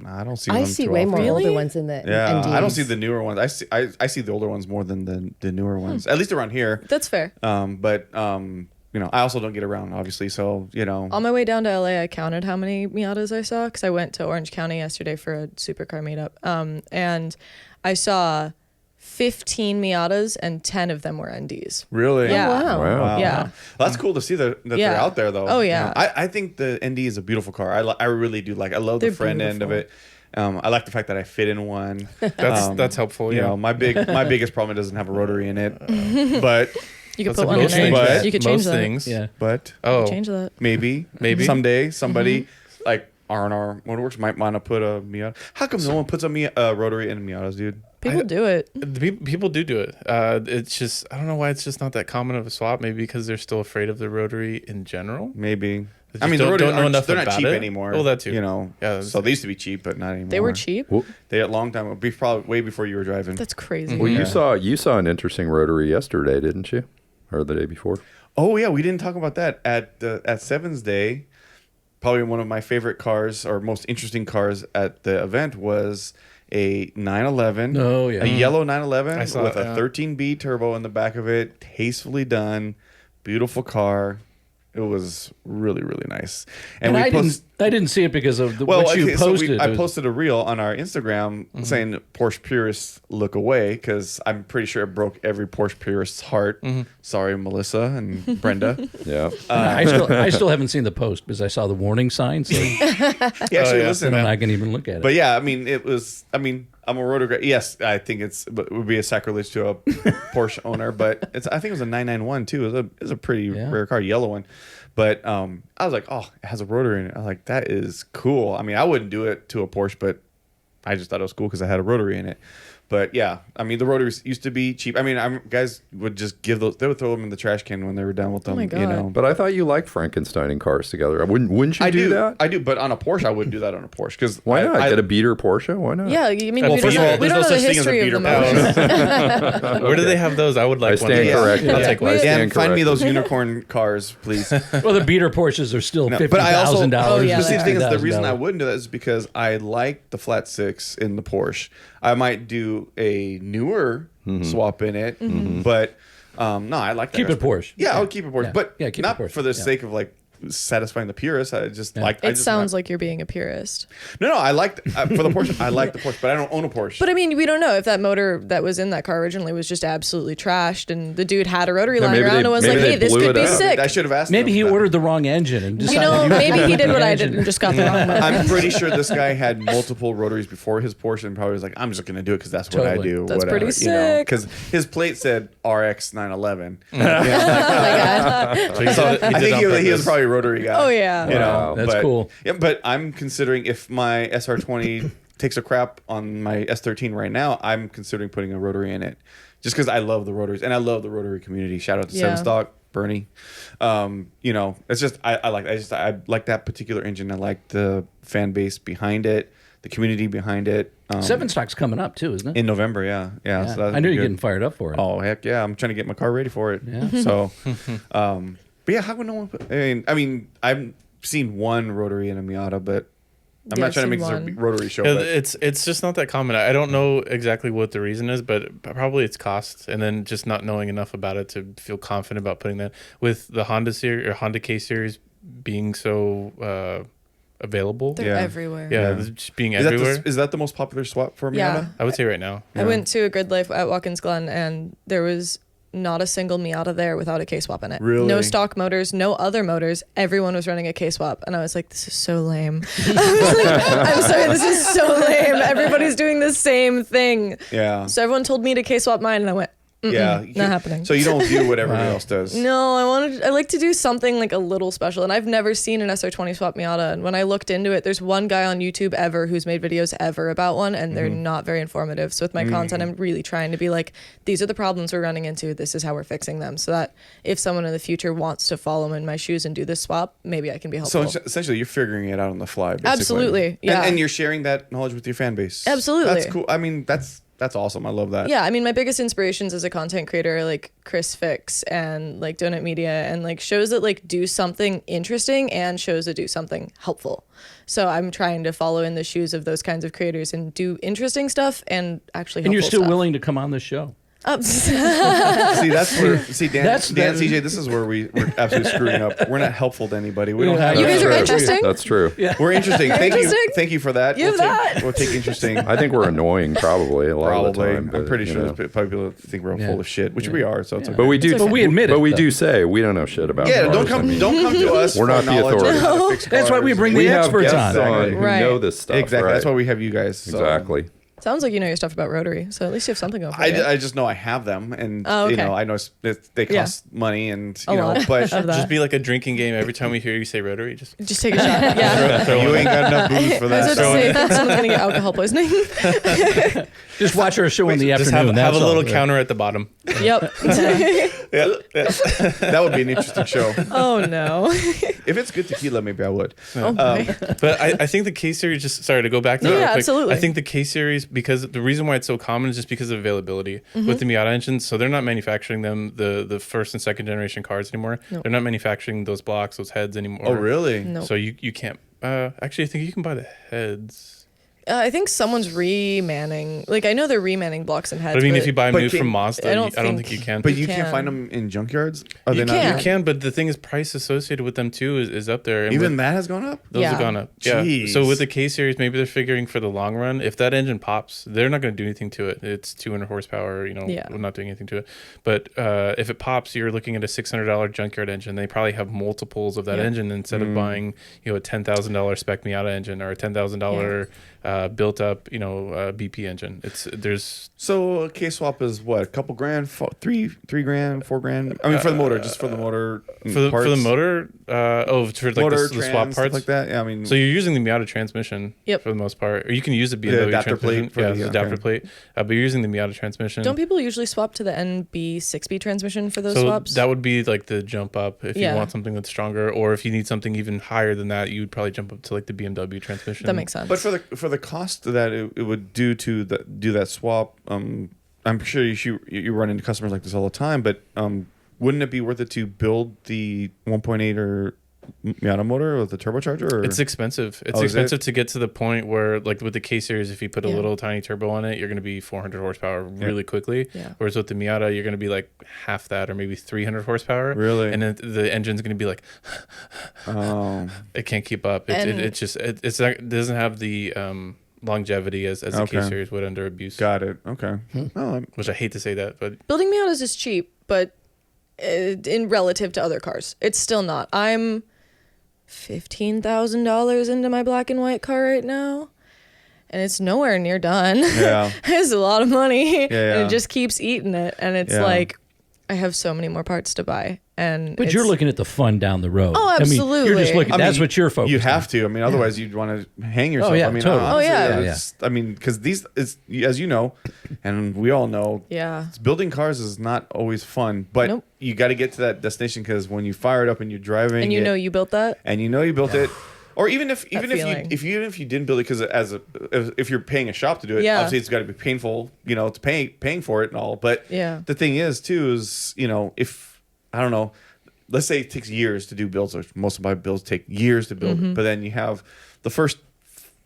I don't see them. I see too way often. more Really? older ones in the Yeah, NDs. I don't see the newer ones. I see the older ones more than the newer ones. At least around here. That's fair. But I also don't get around, obviously. So On my way down to LA, I counted how many Miatas I saw because I went to Orange County yesterday for a supercar meetup. And I saw 15 Miatas and 10 of them were NDs. really, Yeah. Wow. Wow. Yeah. Well, that's cool to see that they're Yeah. out there, though. Oh, yeah. I think the ND is a beautiful car. I really do like. I love the They're front end of it. I like the fact that I fit in one. That's helpful. You Yeah. know, my biggest problem, it doesn't have a rotary in it, but You could That's put a one in most there. things. But You could change Most that. things. Yeah. but Oh, Change that. maybe someday somebody like R&R Motorworks might want to put a Miata. How come no one puts a rotary in Miatas, dude? People do it. People do it. It's just I don't know why it's just not that common of a swap. Maybe because they're still afraid of the rotary in general. Maybe. They I mean, just the rotary don't know enough they're not about cheap it. anymore. Oh, that too. You know, Yeah, so they used to be cheap, but not anymore. They were cheap. They a long time. Probably way before you were driving. That's crazy. Well, Yeah. you saw an interesting rotary yesterday, didn't you? Or the day before? Oh yeah, we didn't talk about that at Sevens Day. Probably one of my favorite cars or most interesting cars at the event was a 911. Oh, yeah. A yellow 911 I saw with it, a yeah. 13B turbo in the back of it, tastefully done, beautiful car. It was really, really nice. And I didn't see it because of what you okay, posted. I posted a reel on our Instagram saying Porsche purists look away because I'm pretty sure it broke every Porsche purist's heart. Sorry, Melissa and Brenda. Yeah. I still haven't seen the post because I saw the warning sign. So Listen, and I can even look at it. but yeah, I mean, I'm a rotor. Yes, I think it would be a sacrilege to a Porsche owner, but I think it was a 991 too. It was a pretty rare car, yellow one. But I was like, oh, it has a rotor in it. I was like, that is cool. I mean, I wouldn't do it to a Porsche, but I just thought it was cool because I had a rotary in it. But yeah, I mean, the rotaries used to be cheap. I mean, guys would just they would throw them in the trash can when they were done with them. my God. You know, But I thought you liked Frankensteining cars together. Wouldn't you do that? I do, but on a Porsche, I wouldn't do that on a Porsche because Why not? Get a beater Porsche? Why not? Yeah, I mean, Well, we first don't of all, know, we there's don't no know the such thing as a history of beater the motors. Where do they have those? I would like I one. stand of those. corrected. I'll take one. I stand and find me corrected. those unicorn cars, please. well, the beater Porsches are still No, $50,000. but I also, Oh, yeah, but see, the thing is, the $60,000. reason I wouldn't do that is because I like the flat six in the Porsche. I might do a newer swap in it, but no, I like that. Keep it Porsche. Yeah, I would keep it Porsche, Yeah. but Yeah, keep not it Porsche. for the Yeah. sake of like satisfying the purists. I just like. It sounds like you're being a purist. No, I like for the Porsche. I like the Porsche, but I don't own a Porsche. But I mean, we don't know if that motor that was in that car originally was just absolutely trashed and the dude had a rotary lying maybe around they- and was maybe like, they hey, this blew could it be out. sick. I should have asked. Maybe him he that. ordered the wrong engine and You decided know, you maybe he did what I engine. did and just got the wrong motor. I'm pretty sure this guy had multiple rotaries before his Porsche and probably was like, I'm just going to do it because that's what I Totally. do. That's whatever, pretty sick. Because his plate said RX 911. Oh my God. So he did it I on think he was purpose. probably a rotary guy. Oh, yeah. You know, Wow. That's but- cool. Yeah, but I'm considering if my SR20 takes a crap on my S13 right now, I'm considering putting a rotary in it, just because I love the rotaries and I love the rotary community. Shout out to Yeah. Seven Stock, Bernie. You know, it's just I like that particular engine. I like the fan base behind it, the community behind it. Seven Stock's coming up too, isn't it? in November, yeah. Yeah. So that'd I knew be you're good. getting fired up for it. Oh heck yeah! I'm trying to get my car ready for it. Yeah. So, but yeah, how would no one put? I mean, I've seen one rotary in a Miata, but I'm Yeah, not trying to I've make seen this a one. rotary show. Yeah, But it's just not that common. I don't know exactly what the reason is, but probably it's cost, and then just not knowing enough about it to feel confident about putting that. With the Honda series or Honda K series being so available, They're Yeah. everywhere. yeah, Yeah. just being is that, everywhere. is that the most popular swap for a Miata? Yeah. I would say right now. I went to a grid life at Watkins Glen and there was not a single Miata there without a K-swap in it. Really? No stock motors, no other motors. Everyone was running a K-swap. And I was like, this is so lame. I was like, I'm sorry, this is so lame. Everybody's doing the same thing. Yeah. So everyone told me to K-swap mine and I went, Yeah, not happening. So you don't do what everybody else does. No, I like to do something like a little special, and I've never seen an SR20 swap Miata. And when I looked into it, there's one guy on YouTube ever who's made videos ever about one, and they're not very informative. So with my content, I'm really trying to be like, these are the problems we're running into. This is how we're fixing them, so that if someone in the future wants to follow in my shoes and do this swap, maybe I can be helpful. So essentially, you're figuring it out on the fly. Basically. Absolutely, yeah. And you're sharing that knowledge with your fan base. Absolutely. That's cool. I mean, that's awesome. I love that. Yeah, I mean, my biggest inspirations as a content creator are like Chris Fix and like Donut Media and like shows that like do something interesting and shows that do something helpful. So I'm trying to follow in the shoes of those kinds of creators and do interesting stuff and actually helpful And you're still stuff. willing to come on the show. See, that's where Dan, That's- CJ. This is where we're absolutely screwing up. We're not helpful to anybody. We don't have. You guys are True. interesting. That's true. We're interesting. Interesting. Thank you for that. You have that. We'll take interesting. I think we're annoying probably a lot of the Probably. time. I'm pretty you sure know. there's probably people that think we're Yeah. full of shit, which we are. So it's okay. But we do. But we admit it, But we though. do say we don't know shit about. Yeah, cars. don't come to us. We're for not the knowledge on authority. how to fix That's why we cars. bring We the have experts guests on. on who Right. know this stuff. Exactly. Right. That's why we have you guys. So. Exactly. Sounds like you know your stuff about rotary, so at least you have something going for you. I just know I have them, and Oh, you okay. know I know they cost money, and you A know, lot but of that. Just be like a drinking game. Every time we hear you say rotary, just Just take a shot. Yeah. throw you one ain't got enough booze for I was that. about to So say, I think someone's gonna get alcohol poisoning. Just watch our show in the Just afternoon. have a that's all. little counter at the bottom. Yep. that would be an interesting show. Oh no. If it's good tequila, maybe I would. Oh my. But I think the K series, just sorry to go back to No, that real yeah, quick. absolutely. I think the K series, because the reason why it's so common is just because of availability Mm-hmm. with the Miata engines. So they're not manufacturing them, the first and second generation cars anymore. Nope. They're not manufacturing those blocks, those heads anymore. Oh, really? No. So you can't. Actually, I think you can buy the heads. I think someone's remanning. Like I know they're remanning blocks and heads. But I mean, if you buy them But new can- from Mazda, I I don't don't think- think you can. But You you can't can. find them in junkyards. Are You they can. not? you can, but the thing is, price associated with them too is up there. And Even with- that has gone up. those Yeah. have gone up. Yeah. Jeez. So with the K series, maybe they're figuring for the long run, if that engine pops, they're not going to do anything to it. It's 200 horsepower. Yeah. We're not doing anything to it. But if it pops, you're looking at a $600 junkyard engine. They probably have multiples of that Yeah. engine instead of buying a $10,000 spec Miata engine or a $10,000 built up BP engine. There's So a K swap is what, a couple grand, $3 grand, $4 grand. I mean, for the motor, just for the motor. for the parts. motor. For like motor, the swap trans, stuff parts like that. Yeah, I mean, So you're using the Miata transmission Yep. for the most part, or you can use the The BMW adapter plate transmission. for Yeah, the- the adapter okay. plate. But you're using the Miata transmission. Don't people usually swap to the NB 6B transmission for those so swaps? that would be like the jump up if Yeah. you want something that's stronger, or if you need something even higher than that, you would probably jump up to like the BMW transmission. That makes sense. but for the cost that it would do to do that swap, I'm sure you run into customers like this all the time. But wouldn't it be worth it to build the 1.8 or Miata motor with the turbocharger? Or? It's expensive. It's Oh, is expensive it? to get to the point where, like with the K series, if you put a Yeah. little tiny turbo on it, you're going to be 400 horsepower really quickly. Yeah. Whereas with the Miata, you're going to be like half that, or maybe 300 horsepower. Really? And then the engine's going to be like, Oh, it can't keep up. And- It's just it's not, it doesn't have the longevity as the K Okay. series would under abuse. got it. Okay. Oh, Which I hate to say that, but Building Miatas is cheap, but in relative to other cars, it's still not. I'm $15,000 into my black and white car right now, and it's nowhere near done. yeah. It's a lot of money, and yeah. it just keeps eating it. And it's Yeah. like, I have so many more parts to buy, and But you're looking at the fun down the road. Oh, I mean, you're absolutely. just looking. I That's mean, what you're focused. You have on. to. I mean, otherwise you'd want to hang yourself. Oh, yeah, I mean, totally. honestly, Oh, yeah. it's- I mean, because as you know, and we all know, Yeah. building cars is not always fun. But Nope. you got to get to that destination because when you fire it up and you're driving, And you it, know you built that. and you know you built it. Or even if feeling. you didn't build it because if you're paying a shop to do it, Yeah. obviously it's got to be painful, to paying for it and all. But Yeah. the thing is too is if I don't know, let's say it takes years to do builds, or most of my builds take years to build, Mm-hmm. but then you have the first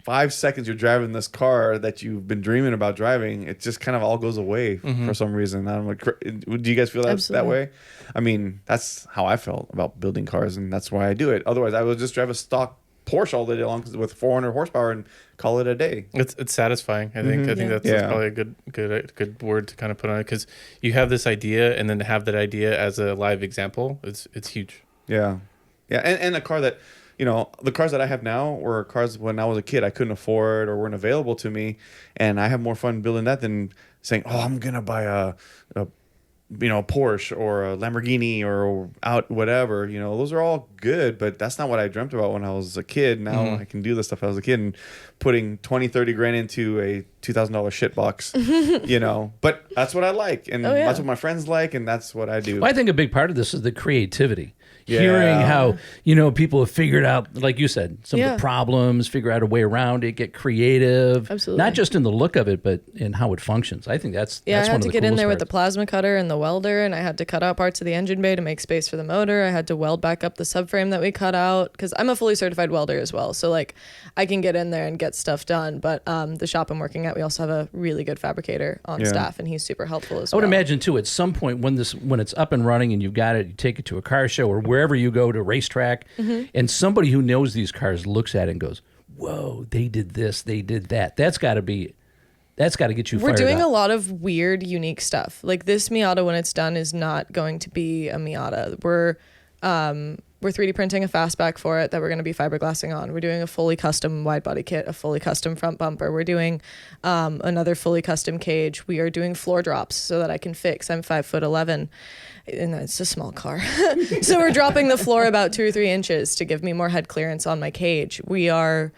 5 seconds you're driving this car that you've been dreaming about driving, it just kind of all goes away for some reason. I'm like, do you guys feel that Absolutely. way? I mean, that's how I felt about building cars, and that's why I do it. Otherwise, I would just drive a stock Porsche all day long with 400 horsepower and call it a day. it's satisfying. I think that's Yeah. probably a good word to kind of put on it, because you have this idea, and then to have that idea as a live example, it's huge. Yeah, and a car that, the cars that I have now were cars when I was a kid I couldn't afford or weren't available to me, and I have more fun building that than saying, oh, I'm gonna buy a Porsche or a Lamborghini or out whatever, those are all good, but that's not what I dreamt about when I was a kid. Now I can do this stuff. I was a kid and putting 20-30 grand into a $2,000 shit box, but that's what I like. And that's what my friends like. And that's what I do. Well, I think a big part of this is the creativity. Yeah. Hearing how, people have figured out, like you said, some of the problems, figure out a way around it, get creative. Absolutely. Not just in the look of it, but in how it functions. I think that's I one had of to the get in there with the parts. plasma cutter and the welder, and I had to cut out parts of the engine bay to make space for the motor. I had to weld back up the subframe that we cut out, because I'm a fully certified welder as well. So like I can get in there and get stuff done. But the shop I'm working at, we also have a really good fabricator on staff, and he's super helpful as I well. would imagine too, at some point when it's up and running and you've got it, you take it to a car show or wherever you go to racetrack, and somebody who knows these cars looks at it and goes, "Whoa, they did this, they did that." That's got to get you fired We're doing up. a lot of weird, unique stuff. Like this Miata, when it's done, is not going to be a Miata. We're 3D printing a fastback for it that we're going to be fiberglassing on. We're doing a fully custom wide body kit, a fully custom front bumper. We're doing another fully custom cage. We are doing floor drops so that I can fix. I'm 5'11", and it's a small car. So we're dropping the floor about 2 or 3 inches to give me more head clearance on my cage. We are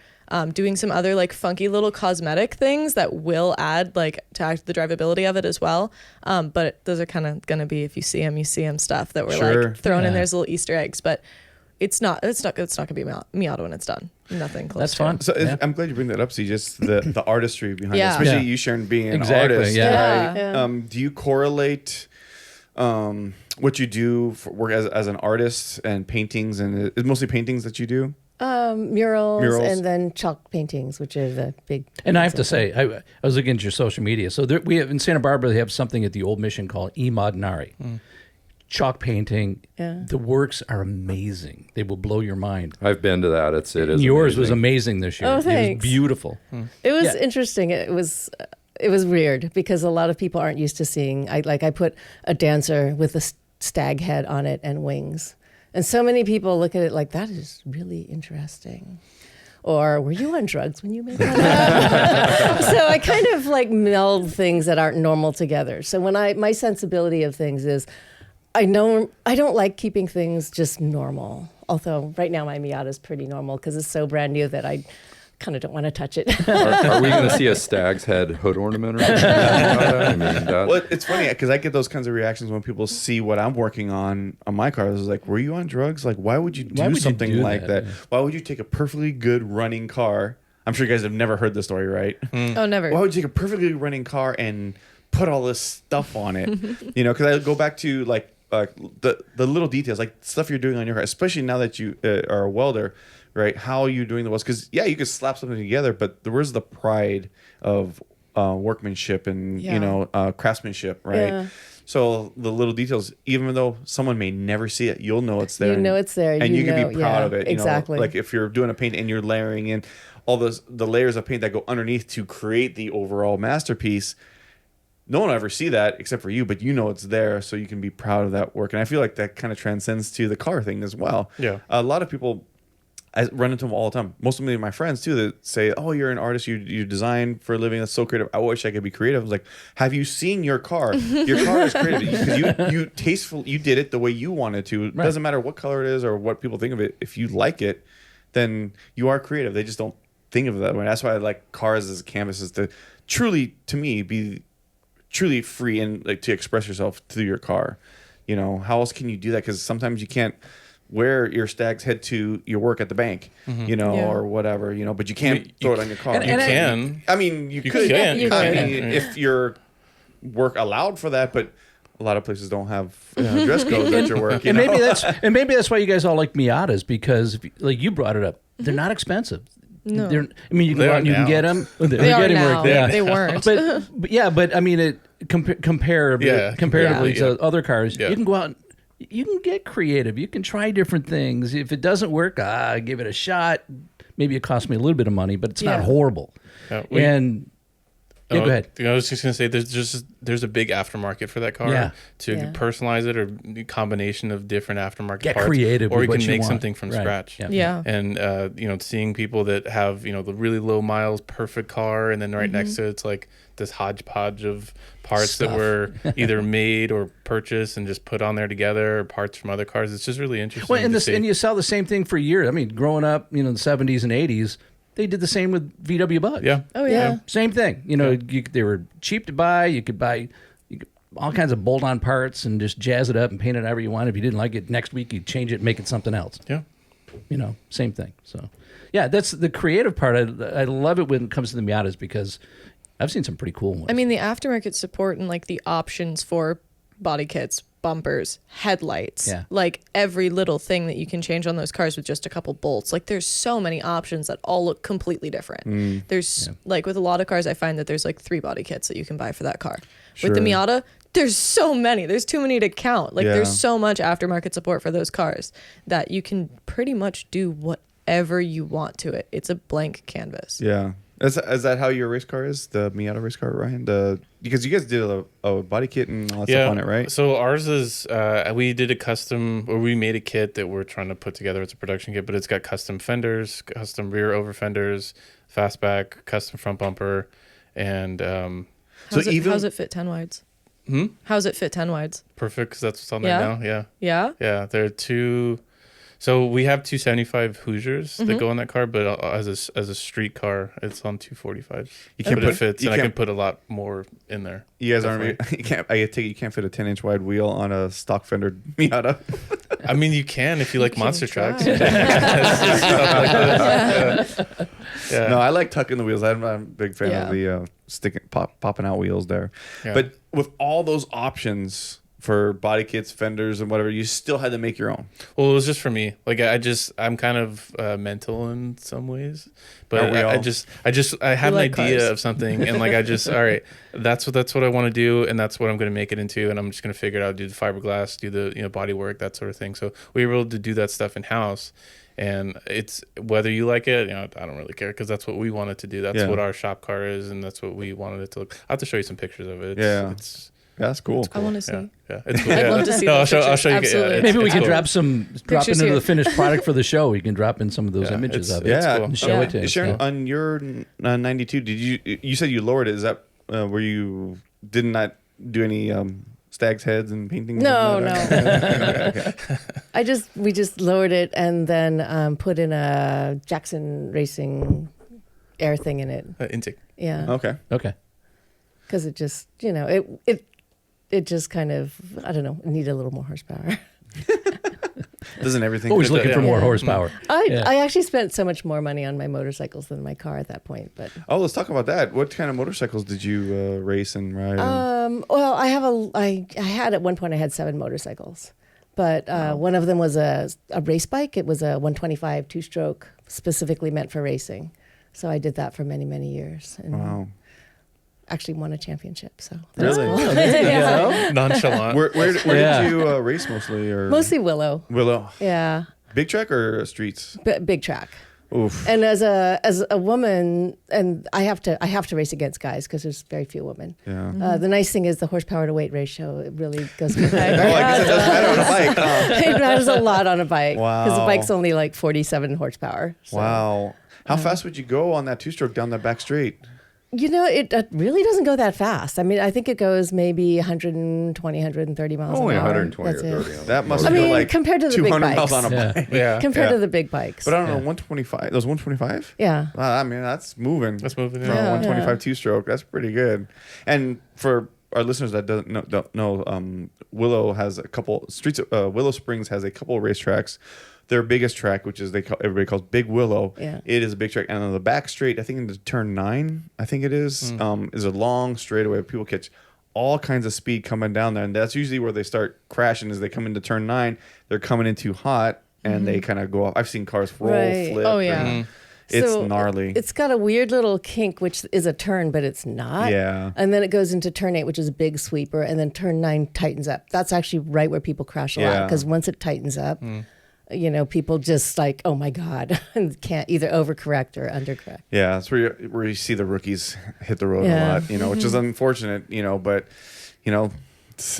doing some other like funky little cosmetic things that will add like to the drivability of it as well. But those are kind of going to be, if you see them stuff that we're like throwing in there as little Easter eggs. But it's not going to be Miata when it's done. Nothing close. That's to fun. it. So I'm glad you bring that up. See, just the artistry behind it, Yeah. especially you, Sharyn, being an Exactly, artist. yeah. Right? Yeah. Do you correlate what you do for work as an artist and paintings, and it's mostly paintings that you do? Murals and then chalk paintings, which are the big. And I have to say, I was looking at your social media. So we have in Santa Barbara, they have something at the Old Mission called Imaginari. Chalk painting. Yeah. The works are amazing. They will blow your mind. I've been to that. It is Yours amazing. was amazing this year. Oh, It was thanks. beautiful. It was Yeah. interesting. It was weird because a lot of people aren't used to seeing. I put a dancer with a stag head on it and wings, and so many people look at it like that is really interesting. Or were you on drugs when you made that? So I kind of like meld things that aren't normal together. So when my sensibility of things is, I don't like keeping things just normal. Although right now my Miata is pretty normal because it's so brand new that I kind of don't want to touch it. Are we going to see a stag's head hood ornament or something? I mean, Well, it's funny because I get those kinds of reactions when people see what I'm working on my cars. It's like, were you on drugs? Like, why would you do something do like that? that? Why would you take a perfectly good running car? I'm sure you guys have never heard this story, right? Oh, never. Why would you take a perfectly good running car and put all this stuff on it? Because I go back to like the little details, like stuff you're doing on your car, especially now that you are a welder, right? How you're doing the welds, because you could slap something together, but where's the pride of workmanship and craftsmanship, right? Yeah. So the little details, even though someone may never see it, you'll know it's there. You know it's there. and you can know, be proud yeah, of it. exactly. Like if you're doing a paint and you're layering in all the layers of paint that go underneath to create the overall masterpiece. No one will ever see that except for you, but you know it's there, so you can be proud of that work. And I feel like that kind of transcends to the car thing as well. Yeah. A lot of people, I run into them all the time. Most of my friends too, that say, "Oh, you're an artist. You design for a living. That's so creative. I wish I could be creative." I was like, "Have you seen your car? Your car is creative because you tasteful. You did it the way you wanted to. It doesn't matter what color it is or what people think of it. If you like it, then you are creative. They just don't think of it that way. That's why I like cars as canvases to truly, to me, be truly free and like to express yourself through your car. How else can you do that? Because sometimes you can't wear your stag's head to your work at the bank, or whatever, but you can't throw it on your car. You can. I mean, you could. can. I mean, if your work allowed for that, but a lot of places don't have dress codes at your work. And maybe that's why you guys all like Miatas, because like you brought it up, they're not expensive. No. You can go out and you can get them. They are now. Yeah. They weren't. but I mean, comparatively to other cars, you can go out and you can get creative. You can try different things. If it doesn't work, give it a shot. Maybe it costs me a little bit of money, but it's not horrible. Yeah, Yeah, go ahead. I was just gonna say there's a big aftermarket for that car. Yeah. To Yeah. personalize it, or a combination of different aftermarket Get parts, creative or with you what can you make want. something from Right. scratch. Yeah. Yeah. And seeing people that have the really low miles, perfect car, and then right next to it's like this hodgepodge of parts Stuff. that were either made or purchased and just put on there together, or parts from other cars. It's just really interesting. Well, and to this, see. and you saw the same thing for years. I mean, growing up, in the 70s and 80s, they did the same with VW Bugs. Yeah. Oh yeah. Same thing. They were cheap to buy. You could buy all kinds of bolt-on parts and just jazz it up and paint it however you want. If you didn't like it, next week you'd change it and make it something else. Yeah. Same thing. So, yeah, that's the creative part. I love it when it comes to the Miatas because I've seen some pretty cool ones. I mean, the aftermarket support and like the options for body kits, bumpers, headlights, Yeah. like every little thing that you can change on those cars with just a couple bolts. Like there's so many options that all look completely different. There's like with a lot of cars, I find that there's like 3 body kits that you can buy for that car. With the Sure. Miata, there's so many. There's too many to count. Like Yeah. there's so much aftermarket support for those cars that you can pretty much do whatever you want to it. It's a blank canvas. Yeah. Is that how your race car is? The Miata race car, Ryan? Because you guys did a body kit and all that stuff on it, right? So ours is we did a custom, or we made a kit that we're trying to put together. It's a production kit, but it's got custom fenders, custom rear over fenders, fastback, custom front bumper, and How's it fit 10 wides? How's it fit 10 wides? perfect because that's what's on Yeah? there now. Yeah, Yeah. yeah. There are 2. So we have 275 Hoosiers that go in that car, but as a street car, it's on 245s. You can't But put- it fits, you and I can can't- put a lot more in there. You guys aren't. You can't. I take it you can't fit a 10-inch wide wheel on a stock fender Miata. I mean, you can if you like can monster try. trucks. Stuff like this. Yeah. No, I like tucking the wheels. I'm a big fan Yeah. of the popping out wheels there. Yeah. But with all those options for body kits, fenders, and whatever, you still had to make your own. Well, it was just for me. Like I'm kind of mental in some ways, but Aren't we all? I have an like idea cars. of something, and like all right, that's what I want to do, and that's what I'm going to make it into, and I'm just going to figure it out, do the fiberglass, do the body work, that sort of thing. So we were able to do that stuff in house, and it's whether you like it, I don't really care because that's what we wanted to do. That's Yeah. what our shop car is, and that's what we wanted it to look. I will have to show you some pictures of it. It's Yeah, that's cool. I want to see. yeah, it's cool. I'd yeah. love to see No, those I'll show you. pictures. Yeah, Absolutely. it's- maybe we it's can cool. drop Pictures into here. the finished product for the show. We can drop in some of those Yeah, images it's- of it. Yeah, cool. And show Yeah. it to us. Sharon, yeah. on your 92, you said you lowered it? Is that where you did not do any stag's heads and painting? No, Okay. We just lowered it and then put in a Jackson Racing air thing in it. Intake. Yeah, Okay. Okay. because it just it just kind of, I don't know, need a little more horsepower. Doesn't everything? Always fit looking that? for more Yeah. horsepower. Yeah. I actually spent so much more money on my motorcycles than my car at that point. But Oh, let's talk about that. What kind of motorcycles did you race and ride? well, I had at one point I had 7 motorcycles, but one of them was a race bike. It was a 125 2-stroke, specifically meant for racing. So I did that for many, many years, and Wow. actually won a championship. So Really? Yeah. Nonchalant. Where Yeah. did you race mostly? Or Mostly Willow. Willow? Yeah, Big track or streets? big track. Oof. And as a woman, and I have to race against guys because there's very few women. Yeah. The nice thing is the horsepower to weight ratio. It really goes good. Oh, I guess it doesn't matter on a bike. Huh? It matters a lot on a bike because Wow. the bike's only like 47 horsepower. So. Wow. How fast would you go on that 2-stroke down that back straight? It really doesn't go that fast. I mean, I think it goes maybe 120, 130 miles Only an hour. 120 or That's it. 30. On That must I feel mean, like compared to the big 200 miles bikes. on a Yeah. bike. Yeah. Compared Yeah. to the big bikes. But I don't know, 125. Those 125? Yeah. I mean, that's moving. Let's move it. For a Yeah. 125 2-stroke. That's pretty good. And for our listeners that don't know, Willow has a couple streets. Willow Springs has a couple of racetracks. Their biggest track, which is everybody calls Big Willow, Yeah. it is a big track. And on the back straight, I think into turn 9, I think it is a long straightaway. People catch all kinds of speed coming down there, and that's usually where they start crashing. As they come into turn 9, they're coming in too hot, and they kind of go off. I've seen cars roll, Right. flip. Oh, yeah. and It's So gnarly. It's got a weird little kink, which is a turn, but it's not. Yeah. And then it goes into turn 8, which is a big sweeper, and then turn 9 tightens up. That's actually right where people crash a lot Yeah. because once it tightens up, people just like, oh my God, and can't either overcorrect or undercorrect. Yeah, that's where you see the rookies hit the road Yeah. a lot, which is unfortunate, but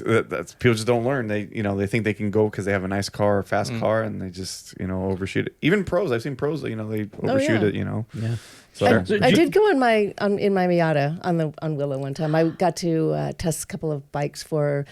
that's people just don't learn. They think they can go because they have a nice car or fast car, and they just overshoot it. Even pros, I've seen pros, they overshoot it. Yeah. So I did go in my Miata on Willow one time. I got to test a couple of bikes for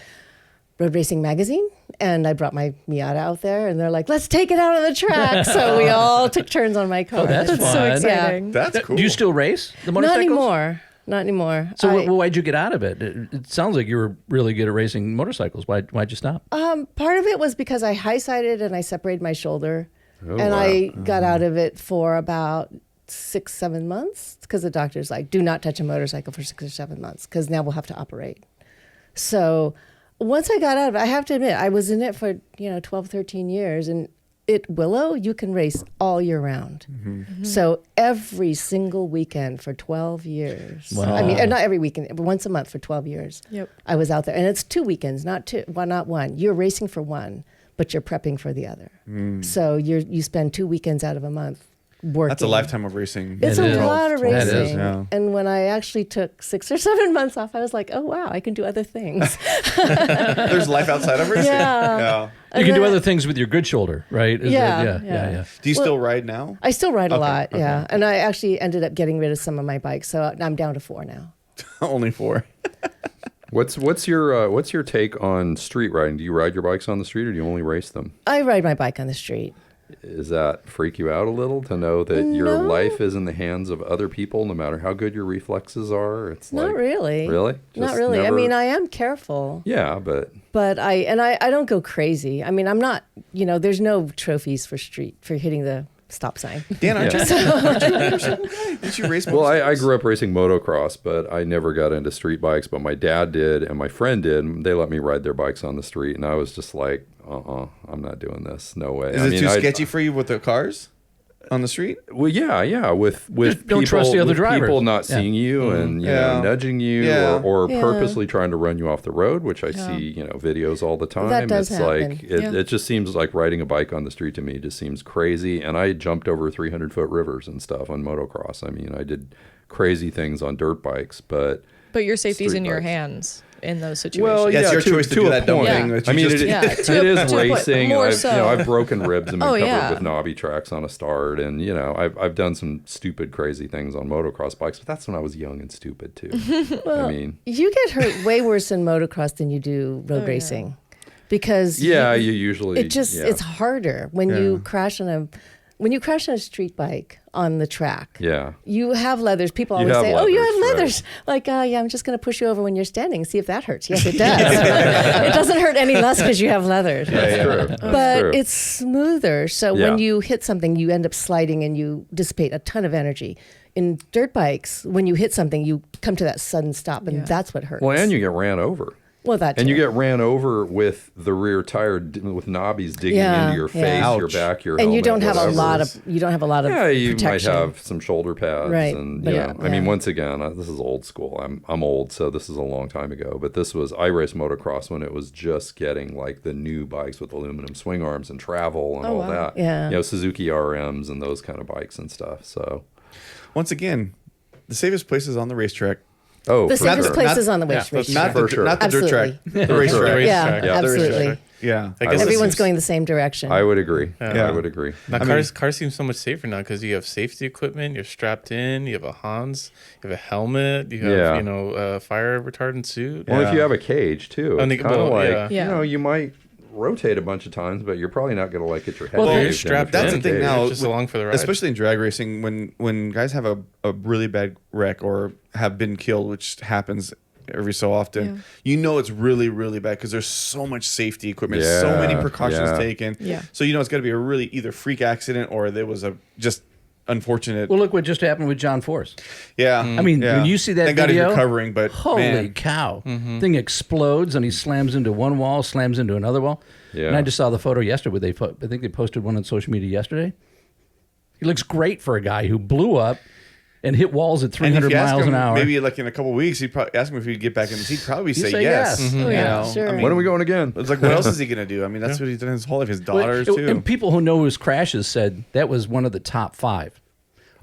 Road Racing Magazine, and I brought my Miata out there, and they're like, "Let's take it out on the track." So we all took turns on my car. Oh, that's so fun. exciting. that's cool. Do you still race the Not motorcycles? Not anymore. So why'd you get out of it? It sounds like you were really good at racing motorcycles. Why'd you stop? Part of it was because I high-sided and I separated my shoulder, Oh, and wow. I got out of it for about 6-7 months because the doctor's like, do not touch a motorcycle for 6 or 7 months because now we'll have to operate. So once I got out of it, I have to admit, I was in it for 12, 13 years, and at Willow, you can race all year round. So every single weekend for 12 years. Wow. I mean, not every weekend, but once a month for 12 years. Yep. I was out there. And it's 2 weekends, not two. Well, not one. You're racing for one, but you're prepping for the other. So you spend 2 weekends out of a month working. That's a lifetime of racing. It's It a is. lot of That is, racing. yeah. And when I actually took 6 or 7 months off, I was like, oh, wow, I can do other things. There's life outside of racing. Yeah. You can do then- other things with your good shoulder, right? Yeah, Yeah. Do you still ride now? I still ride a Okay, lot, okay. yeah. And I actually ended up getting rid of some of my bikes, so I'm down to 4 now. Only 4. What's your take on street riding? Do you ride your bikes on the street, or do you only race them? I ride my bike on the street. Does that freak you out a little to know that your No. life is in the hands of other people, no matter how good your reflexes are? It's Not like, really. Really? Not Just really. I never- mean, I am careful, Yeah, but but I don't go crazy. I mean, I'm not, there's no trophies for hitting the stop sign. Dan, aren't Yeah. did you race? well, I motorcycles? grew up racing motocross, but I never got into street bikes. But my dad did, and my friend did. They let me ride their bikes on the street, and I was just like, I'm not doing this. No way. Is it too sketchy for you with the cars on the street? Well, yeah, with Just don't people, trust the other with drivers. people not Yeah. seeing you and Yeah. nudging you Yeah. or Yeah. purposely trying to run you off the road, which I see videos all the time. That does it's happen. like Yeah. it just seems like riding a bike on the street to me just seems crazy. And I jumped over 300-foot rivers and stuff on motocross. I mean, I did crazy things on dirt bikes, but But your safety's Street in your bikes. hands in those situations. well, Yeah, it's your choice to do a that dumb point. thing that you I mean, just it, did. Yeah, it to a- is to a point. racing. More I've, so. I've broken ribs and been Oh, covered yeah. with knobby tracks on a start, and I've done some stupid, crazy things on motocross bikes. But that's when I was young and stupid too. I mean, You get hurt way worse in motocross than you do road yeah. racing, because yeah, you usually it's harder when you crash on a street bike on the track. yeah. You have leathers. People You always have say, "Oh, you have leathers, leathers." Like, yeah, I'm just going to push you over when you're standing. See if that hurts. Yes, it does. It doesn't hurt any less because you have leathers. That's true. That's But true. it's smoother. So Yeah. when you hit something, you end up sliding and you dissipate a ton of energy. In dirt bikes, when you hit something, you come to that sudden stop, and Yeah. that's what hurts. well, and you get ran over. Well, that And you too. get ran over with the rear tire with knobbies digging Yeah, into your face, yeah. your Ouch. back, your and you helmet, don't have a whatever. lot of Yeah, you protection. might have some shoulder pads, Right, and but I mean, yeah. once again, this is old school. I'm old, so this is a long time ago. But I raced motocross when it was just getting like the new bikes with aluminum swing arms and travel and all wow. that. Yeah. Suzuki RMs and those kind of bikes and stuff. So, Once again, the safest places on the racetrack. oh, The for safest sure. places on the Yeah, race. Not For the, sure. not the dirt track. Absolutely. The racetrack. The Yeah, racetrack. the absolutely. racetrack. Yeah. I guess Everyone's seems- going the same direction. I would agree. Yeah. I would agree. Now, I cars seem so much safer now because you have safety equipment, you're strapped in, you have a Hans, you have a helmet, you have Yeah. fire retardant suit. Well, if Yeah. you have a cage too, And it's the- kind of well, like yeah. Yeah. you might rotate a bunch of times, but you're probably not going to like get your head. Well, caved you're in strapped if you're That's in. the thing caged. now, Just along for the ride. especially in drag racing, when guys have a really bad wreck or have been killed, which happens every so often, it's really, really bad because there's so much safety equipment, so many Yeah, precautions yeah. taken. Yeah. So it's got to be a really either freak accident or there was a just unfortunate. Well, look what just happened with John Force. yeah. I mean, yeah. when you see that Thank God he's video, recovering, but holy man, cow, thing explodes and he slams into one wall, slams into another wall. Yeah. And I just saw the photo yesterday. I think they posted one on social media yesterday. He looks great for a guy who blew up and hit walls at And if 300 you ask miles him, an hour. maybe like in a couple of weeks, he'd probably ask him if he'd get back in the seat. Probably say say yes. yes. You yeah, know, sure. I mean, When are we going again? it's like, what else is he gonna do? I mean, that's what he's done his whole life. His daughters Well, too. And people who know his crashes said that was one of the top 5.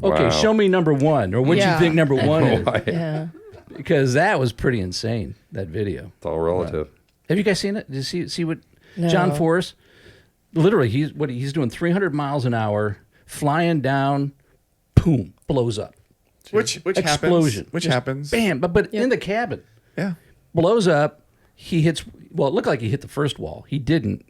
Okay, Wow. show me number 1, or what do Yeah. you think number 1 is? Yeah. Because that was pretty insane. That video. It's all relative. Have you guys seen it? Did you see what No. John Forrest? Literally, he's doing 300 miles an hour, flying down, boom, blows up. which Explosion. happens. Which Just happens. Bam! But in the cabin, Yeah. blows up. He hits. Well, it looked like he hit the first wall. He didn't.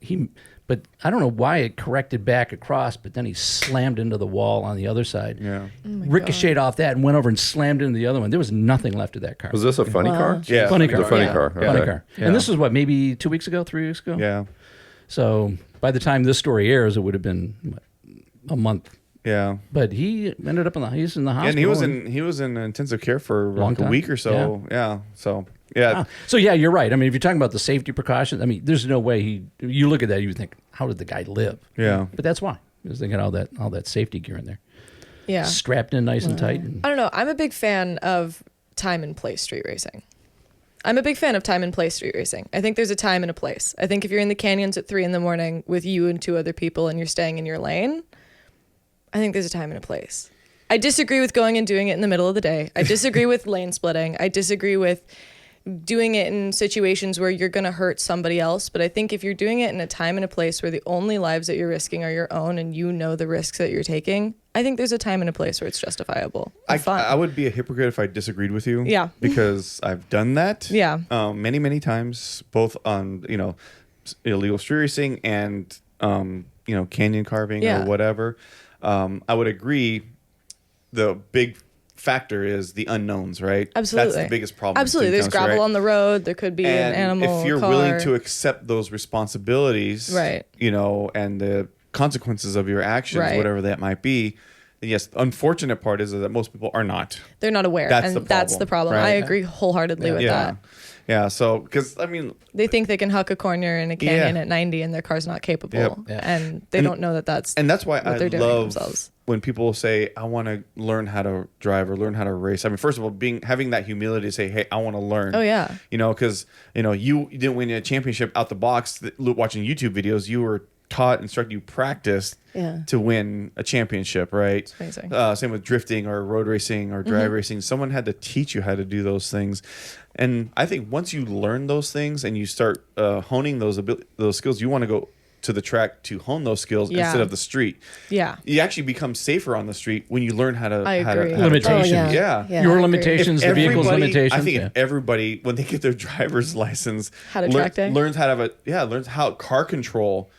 But I don't know why it corrected back across. But then he slammed into the wall on the other side. Yeah. Ricocheted off that and went over and slammed into the other one. There was nothing left of that car. Was this a funny car? Yeah. Funny car. The funny Yeah. car. Funny Okay. car. Yeah. And this was what, maybe 2 weeks ago, 3 weeks ago. Yeah. So by the time this story airs, it would have been what, a month. Yeah. But he ended up he's in the hospital. And he was in intensive care for Long like a time. week or so. Yeah. So yeah. Wow. So yeah, you're right. I mean, if you're talking about the safety precautions, I mean, there's no way you look at that, you would think, how did the guy live? Yeah. But that's why. Because they got all that safety gear in there. Yeah. Strapped in nice and tight. And, I don't know. I'm a big fan of time and place street racing. I'm a big fan of time and place street racing. I think there's a time and a place. I think if you're in the canyons at 3 a.m. with you and 2 other people and you're staying in your lane, I think there's a time and a place. I disagree with going and doing it in the middle of the day. I disagree with lane splitting. I disagree with doing it in situations where you're going to hurt somebody else. But I think if you're doing it in a time and a place where the only lives that you're risking are your own and you know the risks that you're taking, I think there's a time and a place where it's justifiable. And fun. I would be a hypocrite if I disagreed with you. Yeah. Because I've done that. Yeah. Many, many times, both on, illegal street racing and, canyon carving Yeah. or whatever. I would agree. The big factor is the unknowns, right? Absolutely. That's the biggest problem. Absolutely. There's gravel right? on the road. There could be an animal. If you're car. willing to accept those responsibilities, Right. And the consequences of your actions, Right. whatever that might be, then yes, the unfortunate part is that most people are not. They're not aware. That's and the that's the problem. problem, I right? agree wholeheartedly with Yeah. that. Yeah. So, because, I mean, They think they can huck a corner in a canyon Yeah. at 90 and their car's not capable. Yep. Yeah. And they don't know that that's and that's why what I they're doing to love themselves. when people say, I want to learn how to drive or learn how to race. I mean, first of all, having that humility to say, hey, I want to learn. Oh, yeah. Because, you didn't win a championship out the box watching YouTube videos. You were taught, instructed, you practiced Yeah. to win a championship, right? It's amazing. Same with drifting or road racing or drag racing. Someone had to teach you how to do those things. And I think once you learn those things and you start honing those skills, you want to go to the track to hone those skills Yeah. instead of the street. Yeah. You actually become safer on the street when you learn how to. I how to- agree. how to Limitations. drive. yeah. Yeah. your I agree. limitations, the If vehicle's everybody- limitations. I think yeah. if everybody, when they get their driver's license, How to track day? learns how to learns how car control.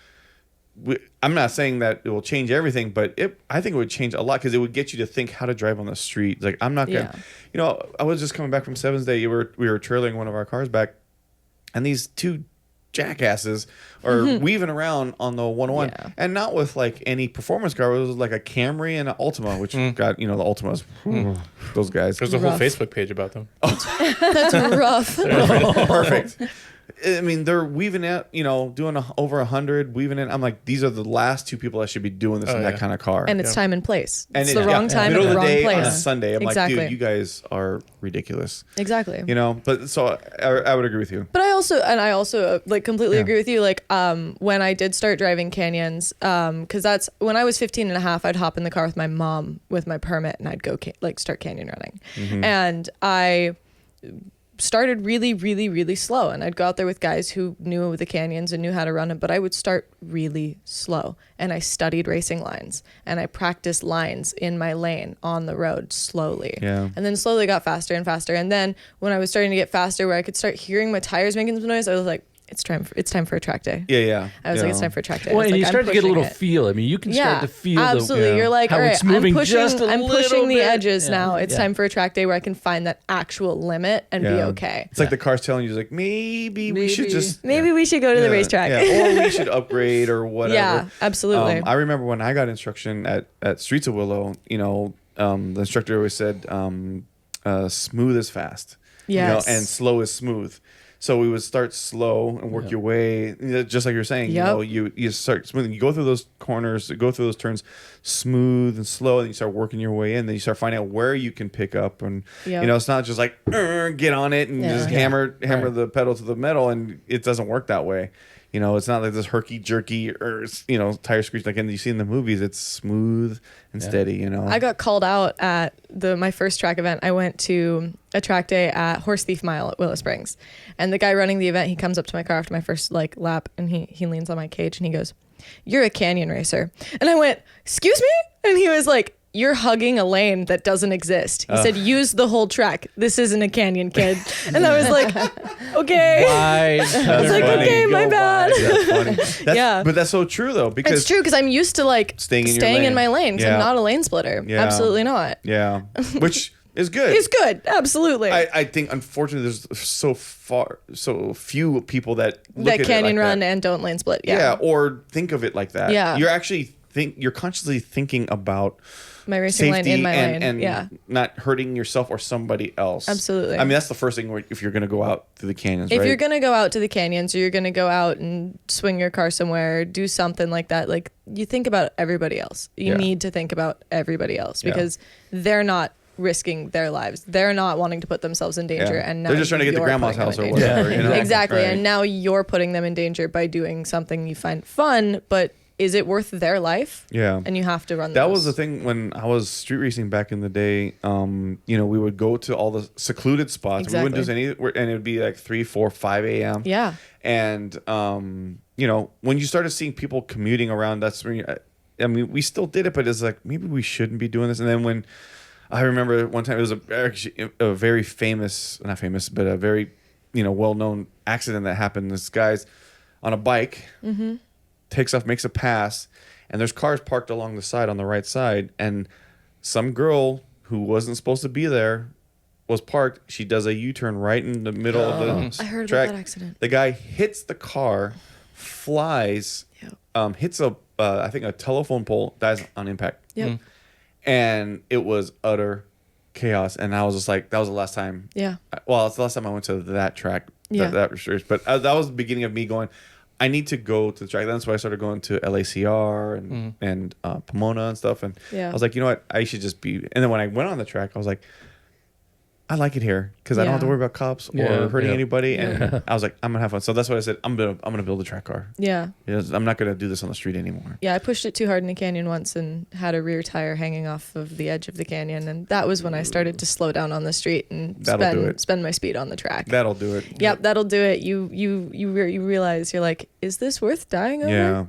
I'm not saying that it will change everything, but I think it would change a lot because it would get you to think how to drive on the street. Like I'm not gonna, I was just coming back from Sevens Day. We were trailing one of our cars back, and these two jackasses are weaving around on the 101, Yeah. and not with like any performance car. It was like a Camry and an Ultima, which got the Ultimas. Those guys. There's a whole Rough. Facebook page about them. That's rough. Perfect. I mean, they're weaving out, doing over 100, weaving in. I'm like, these are the last two people that should be doing this in that yeah. kind of car. And it's time and place. And It's the wrong time middle and the of wrong day on a place. Sunday. I'm Exactly. like, dude, you guys are ridiculous. Exactly. But so I would agree with you. But I also like completely agree with you. Like when I did start driving canyons, because that's when I was 15 and a half, I'd hop in the car with my mom with my permit and I'd go start canyon running. Mm-hmm. And I started really, really, really slow. And I'd go out there with guys who knew the canyons and knew how to run them, but I would start really slow. And I studied racing lines and I practiced lines in my lane on the road slowly. Yeah. And then slowly got faster and faster. And then when I was starting to get faster where I could start hearing my tires making some noise, I was like, it's time for a track day. Yeah. I was like, it's time for a track day. I Well, was and like, you I'm start to get a little pushing it. feel. I mean, you can start to feel absolutely. the, You're like, how all right, it's moving I'm just a pushing little the bit. edges Yeah. now. It's Yeah. time for a track day where I can find that actual limit and be Yeah. okay. It's like the car's telling you, like, maybe we should just. Maybe we should go to the racetrack. Yeah, or we should upgrade or whatever. Yeah, absolutely. I remember when I got instruction at Streets of Willow, the instructor always said, smooth is fast. Yes. And slow is smooth. So we would start slow and work your way, just like you're saying. Yep. You start smoothing. You go through those corners, go through those turns, smooth and slow, and you start working your way in. Then you start finding out where you can pick up, and Yep. it's not just like get on it and just hammer the pedal to the metal, and it doesn't work that way. It's not like this herky jerky or tire screech like you see in the movies. It's smooth and steady. I got called out at my first track event. I went to a track day at Horse Thief Mile at Willow Springs, and the guy running the event, he comes up to my car after my first lap, and he leans on my cage and he goes, "You're a canyon racer," and I went, "Excuse me?" And he was like, "You're hugging a lane that doesn't exist." He said, "Use the whole track. This isn't a canyon, kid." And I was like, "Okay." Why? I was like, "Okay, my bad." That's funny. Yeah. But that's so true though, because It's true because I'm used to staying in your staying in lane. my lane because Yeah. I'm not a lane splitter. Yeah. Absolutely not. Yeah, which is good. It's good. Absolutely. I think unfortunately there's so few people that look at canyon it like run that. and don't lane split. Yeah, Yeah. or think of it like that. Yeah. You're actually you're consciously thinking about My racing safety lane in my and, lane. and Yeah. not hurting yourself or somebody else. Absolutely. I mean, that's the first thing if you're going to go out through the canyons, If right? you're going to go out to the canyons or you're going to go out and swing your car somewhere, do something like that, you think about everybody else. You Yeah. need to think about everybody else Yeah. because they're not risking their lives. They're not wanting to put themselves in danger. Yeah. And now They're just trying to get to you're grandma's putting them house in or danger. whatever. Yeah. Exactly. Right. And now you're putting them in danger by doing something you find fun, but is it worth their life? Yeah. And you have to run That those. was the thing when I was street racing back in the day. We would go to all the secluded spots. We wouldn't do any, and it would be like 3, 4, 5 a.m. Yeah. And when you started seeing people commuting around, that's when we still did it, but it's like maybe we shouldn't be doing this. And then when I remember one time, it was a very famous, not famous, but a very well-known accident that happened. This guy's on a bike. Mm-hmm. Takes off, makes a pass, and there's cars parked along the side on the right side, and some girl who wasn't supposed to be there was parked. She does a U-turn right in the middle of the I heard track. about that accident. The guy hits the car, flies, hits I think a telephone pole, dies on impact. Yep. And it was utter chaos, and I was just like, that was the last time. Yeah. Well, it's the last time I went to that track. Yeah. That restrict, but that was the beginning of me going, I need to go to the track. That's why I started going to LACR and Pomona and stuff. And Yeah. I was like, you know what? I should just be. And then when I went on the track, I was like, I like it here because I don't have to Yeah. worry about cops or Yeah, hurting yeah. anybody. And I was like, I'm gonna have fun. So that's what I said. I'm gonna build a track car. Yeah. I'm not gonna do this on the street anymore. Yeah, I pushed it too hard in a canyon once and had a rear tire hanging off of the edge of the canyon, and that was when I started to slow down on the street and That'll do it. spend my speed on the track. That'll do it. Yep, that'll do it. You realize you're like, is this worth dying over? Yeah.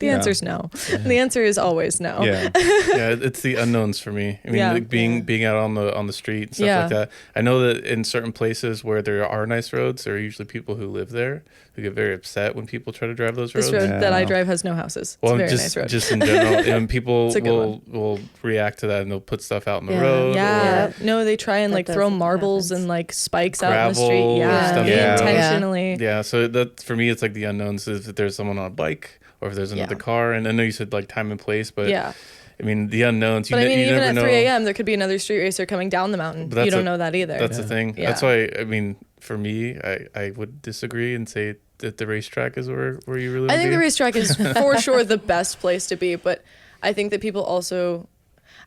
The Yeah. answer's no. The answer is always no. Yeah. Yeah, it's the unknowns for me. I mean, Yeah. being out on the street and stuff Yeah. like that. I know that in certain places where there are nice roads, there are usually people who live there who get very upset when people try to drive those roads. This road that I Yeah. drive has no houses. It's Well, a very just nice road. just in general, and people It's a good will react to that and they'll put stuff out in the Yeah. road. yeah. Or, No, they try and That throw does- that marbles happens. and spikes out in the Gravel street. and Yeah. stuff like that. Intentionally. yeah, so that for me, it's like the unknowns is if there's someone on a bike or if there's another Yeah. car. And I know you said time and place, but Yeah. I mean the unknowns. But I mean, you even never at know. 3 a.m., there could be another street racer coming down the mountain. But that's You don't a- know that either. That's the thing. Yeah. That's why I mean, for me, I would disagree and say that the racetrack is where you really. I wanna think be. the racetrack is for sure the best place to be, but I think that people also,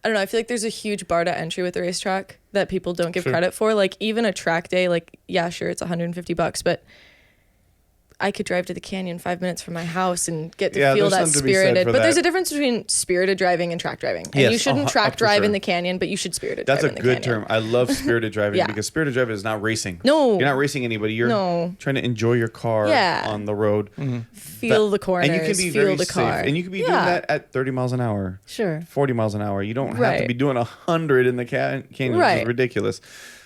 I don't know, I feel like there's a huge bar to entry with the racetrack that people don't give Sure. credit for. Even a track day, yeah, sure, it's $150, but I could drive to the canyon 5 minutes from my house and get to Yeah, feel there's that something to be said spirited. for But there's that. a difference between spirited driving and track driving. And Yes, you shouldn't for track drive in sure. the canyon, but you should spirited That's drive a in the good canyon. term. I love spirited driving Yeah. because spirited driving is not racing. No. You're not racing anybody. You're No. trying to enjoy your car Yeah. on the road. Feel the corners, And you can be feel very the safe. car. And you can be doing Yeah. that at 30 miles an hour, Sure. 40 miles an hour. You don't have to Right. be doing 100 in the canyon, which Right. is ridiculous.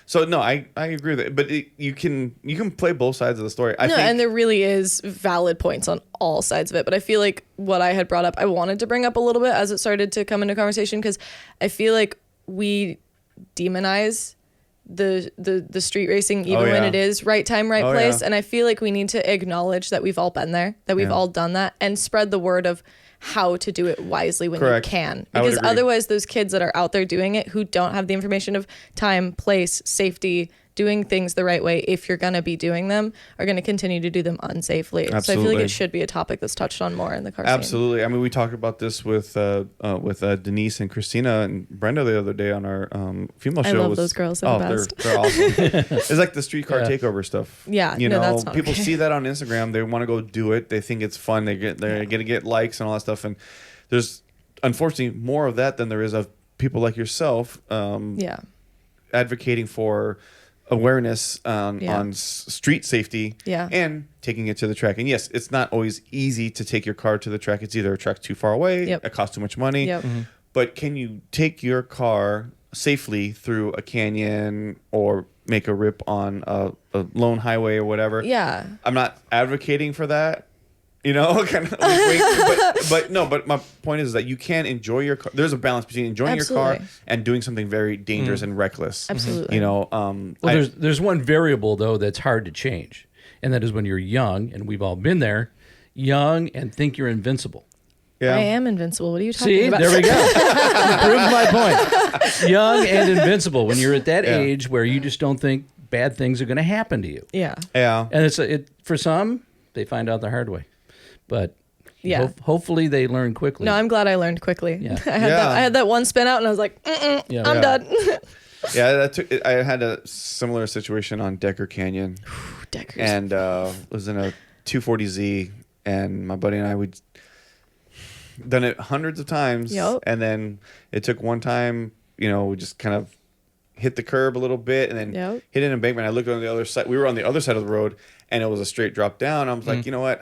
So no, I agree with that. But you can play both sides of the story. I No, think and there really is valid points on all sides of it. But I feel like what I had brought up, I wanted to bring up a little bit as it started to come into conversation, because I feel like we demonize the street racing even when yeah. it is right time, right Oh, place. yeah. And I feel like we need to acknowledge that we've all been there, that we've Yeah. all done that, and spread the word of how to do it wisely when Correct. you can. I would Because agree. otherwise those kids that are out there doing it who don't have the information of time, place, safety, doing things the right way, if you're going to be doing them, are going to continue to do them unsafely. So I feel Absolutely. like it should be a topic that's touched on more in the car scene. Absolutely. I mean, we talked about this with Denise and Christina and Brenda the other day on our female show. I love those girls. They're the best. They're awesome. It's like the streetcar takeover stuff. Yeah, you no, know, that's not people okay. see that on Instagram. They want to go do it. They think it's fun. They're going to get likes and all that stuff. And there's unfortunately more of that than there is of people like yourself. Advocating for awareness on street safety and taking it to the track. And yes, it's not always easy to take your car to the track. It's either a track too far away, it costs too much money. But can you take your car safely through a canyon or make a rip on a lone highway or whatever? Yeah. I'm not advocating for that. You know, kind of but my point is that you can enjoy your car. There's a balance between enjoying your car and doing something very dangerous and reckless. Absolutely. You know, well, there's one variable though that's hard to change, and that is when you're young, and we've all been there, young and think you're invincible. Yeah. I am invincible. What are you talking See, about? there we go. Proves my point. Young and invincible when you're at that age where you just don't think bad things are going to happen to you. Yeah. And for some, they find out the hard way. But hopefully they learn quickly. No, I'm glad I learned quickly. Yeah. I had that one spin out and I was like, I'm done. I had a similar situation on Decker Canyon. Deckers. And was in a 240Z, and my buddy and I would done it hundreds of times. And then it took one time, you know, we just kind of hit the curb a little bit and then hit an embankment. I looked on the other side. We were on the other side of the road, and it was a straight drop down. I was like, you know what?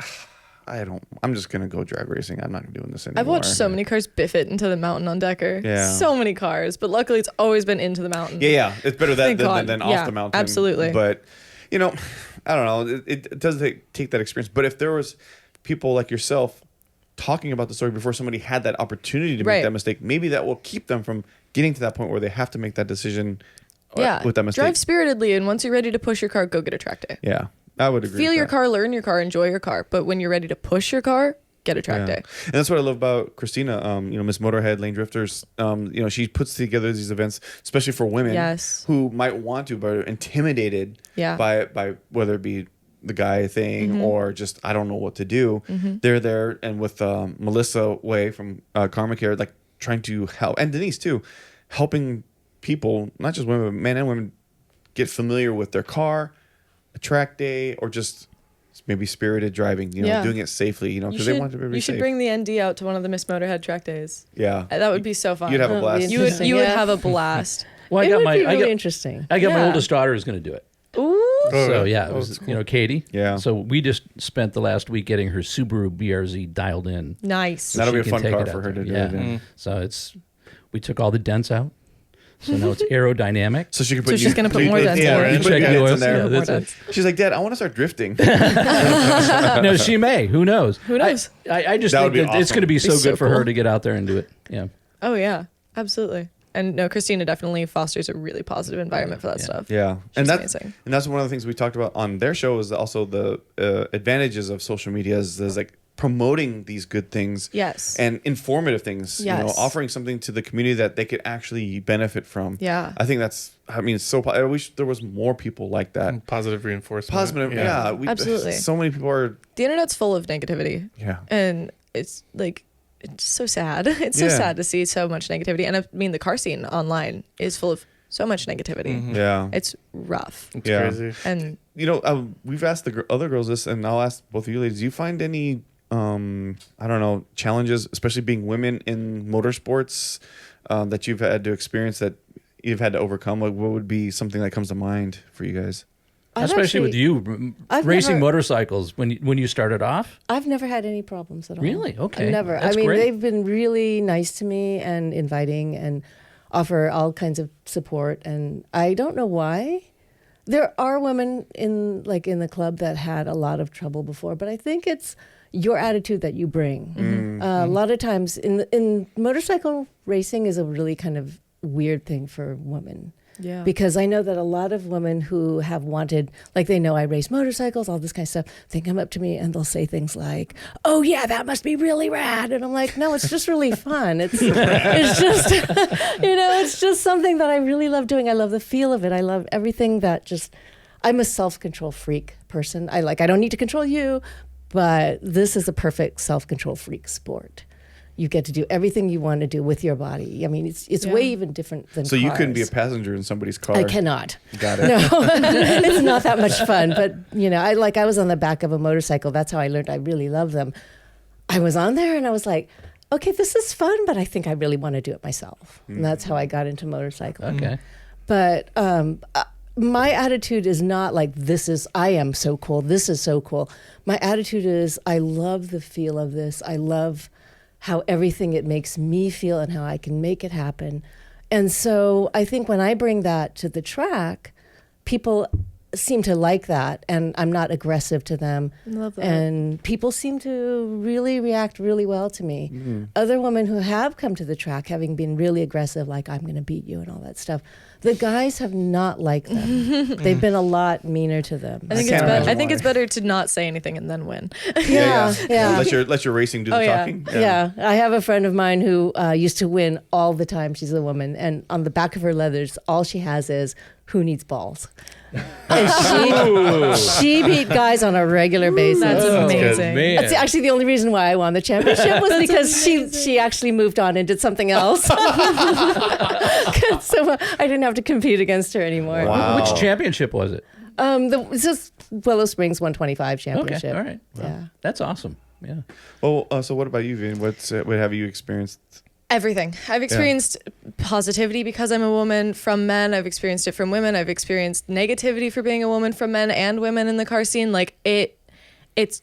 I'm just going to go drag racing. I'm not doing this anymore. I've watched so many cars biff it into the mountain on Decker. Yeah. So many cars. But luckily, it's always been into the mountain. Yeah. It's better that Thank than God. off the mountain. Absolutely. But, you know, I don't know. It does take that experience. But if there was people like yourself talking about the story before somebody had that opportunity to make that mistake, maybe that will keep them from getting to that point where they have to make that decision with that mistake. Drive spiritedly, and once you're ready to push your car, go get a track day. Yeah. I would agree. Feel with your that. car, learn your car, enjoy your car. But when you're ready to push your car, get a track day. And that's what I love about Christina. You know, Miss Motorhead, Lane Drifters. You know, she puts together these events, especially for women who might want to, but are intimidated by whether it be the guy thing or just I don't know what to do. They're there, and with Melissa Way from Karma Care, like trying to help, and Denise too, helping people, not just women, but men and women, get familiar with their car, a track day, or just maybe spirited driving, you know, doing it safely, you know, because they want to be safe. You should bring the ND out to one of the Miss Motorhead track days. Yeah. That would be so fun. You'd have a blast. You would have a blast. Well, It would be really interesting. I got my oldest daughter is going to do it. Ooh. So it was cool. you know, Katie. Yeah. So we just spent the last week getting her Subaru BRZ dialed in. Nice. So That'll she be a can fun take car it for out her there. to do Yeah. it in. So we took all the dents out. So now it's aerodynamic. So she can put. So she's gonna put more dents Yeah, in. you put Check dents the in oils. there. Yeah, that's More it. dents. She's like, Dad, I want to start drifting. No, she may. Who knows? Who knows? I just That think would be that it's awesome. going to be so so good for her cool. to get out there and do it. Yeah. Oh yeah, absolutely. And no, Christina definitely fosters a really positive environment for that stuff. Yeah, She's and that's amazing. and that's one of the things we talked about on their show is also the advantages of social media is like promoting these good things, Yes. and informative things. You know, Yes. offering something to the community that they could actually benefit from. Yeah. I think that's. I mean, it's so. I wish there was more people like that. Positive reinforcement. Positive, yeah. Absolutely. So many people are. The internet's full of negativity. Yeah. And it's like, it's so sad. It's so Yeah. sad to see so much negativity. And I mean, the car scene online is full of so much negativity. Yeah. It's rough. It's Yeah. crazy. And You know, we've asked the other girls this, and I'll ask both of you ladies. Do you find any, I don't know, challenges, especially being women in motorsports, that you've had to experience that you've had to overcome? Like, what would be something that comes to mind for you guys? Especially with you I've racing never- motorcycles when you started off. I've never had any problems at all. Really? Okay. Never. That's I mean, great. they've been really nice to me and inviting and offer all kinds of support. And I don't know why. There are women in the club that had a lot of trouble before, but I think it's your attitude that you bring. A lot of times in motorcycle racing is a really kind of weird thing for women. Yeah. Because I know that a lot of women who have wanted, like they know I race motorcycles, all this kind of stuff, they come up to me and they'll say things like, "Oh yeah, that must be really rad." And I'm like, "No, it's just really fun. It's just, it's just something that I really love doing. I love the feel of it. I love everything that just, I'm a self-control freak person. I don't need to control you, but this is a perfect self-control freak sport. You get to do everything you want to do with your body. I mean, it's way even different than So cars. you couldn't be a passenger in somebody's car. I cannot. Got it. No, it's not that much fun. But I was on the back of a motorcycle. That's how I learned I really love them. I was on there and I was like, okay, this is fun, but I think I really want to do it myself. And that's how I got into motorcycling. Okay. But my attitude is not like, I am so cool. This is so cool. My attitude is, I love the feel of this. I love how everything it makes me feel and how I can make it happen. And so I think when I bring that to the track, people seem to like that, and I'm not aggressive to them. Love that. And people seem to really react really well to me. Other women who have come to the track having been really aggressive, like I'm going to beat you and all that stuff, the guys have not liked them. They've been a lot meaner to them. I think can't imagine I think why. it's better to not say anything and then win. Yeah. Let your racing do the yeah. talking. Yeah, I have a friend of mine who used to win all the time. She's a woman, and on the back of her leathers, all she has is "Who needs balls?" And she beat guys on a regular basis. That's amazing. Man. That's actually the only reason why I won the championship was because she actually moved on and did something else. So I didn't have to compete against her anymore. Wow. Which championship was it? It's just Willow Springs 125 championship. Okay, all right. Well, Yeah. that's awesome. Yeah. Well, so what about you, Vivian? What have you experienced? Everything. I've experienced positivity because I'm a woman from men. I've experienced it from women. I've experienced negativity for being a woman from men and women in the car scene. Like it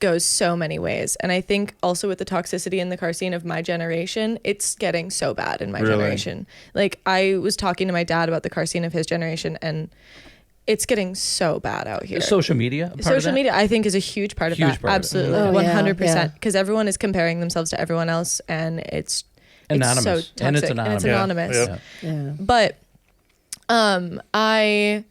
goes so many ways. And I think also with the toxicity in the car scene of my generation, it's getting so bad in my Really? generation. Like I was talking to my dad about the car scene of his generation, and it's getting so bad out here. Is social media a part of Social that? media, I think, is a huge part of Huge that. part of it. Absolutely. Oh, yeah, 100%. Because everyone is comparing themselves to everyone else, and it's Anonymous. so toxic, And it's anonymous. anonymous. Yeah. Yeah. But I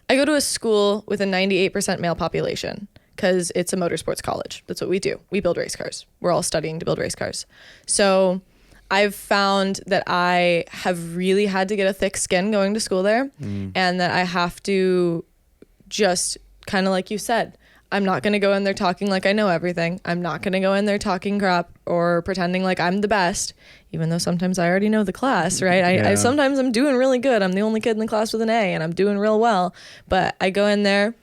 go to a school with a 98% male population because it's a motorsports college. That's what we do. We build race cars. We're all studying to build race cars. So I've found that I have really had to get a thick skin going to school there, and that I have to just kind of like you said, I'm not going to go in there talking like I know everything. I'm not going to go in there talking crap or pretending like I'm the best, even though sometimes I already know the class, right? I sometimes I'm doing really good. I'm the only kid in the class with an A and I'm doing real well. But I go in there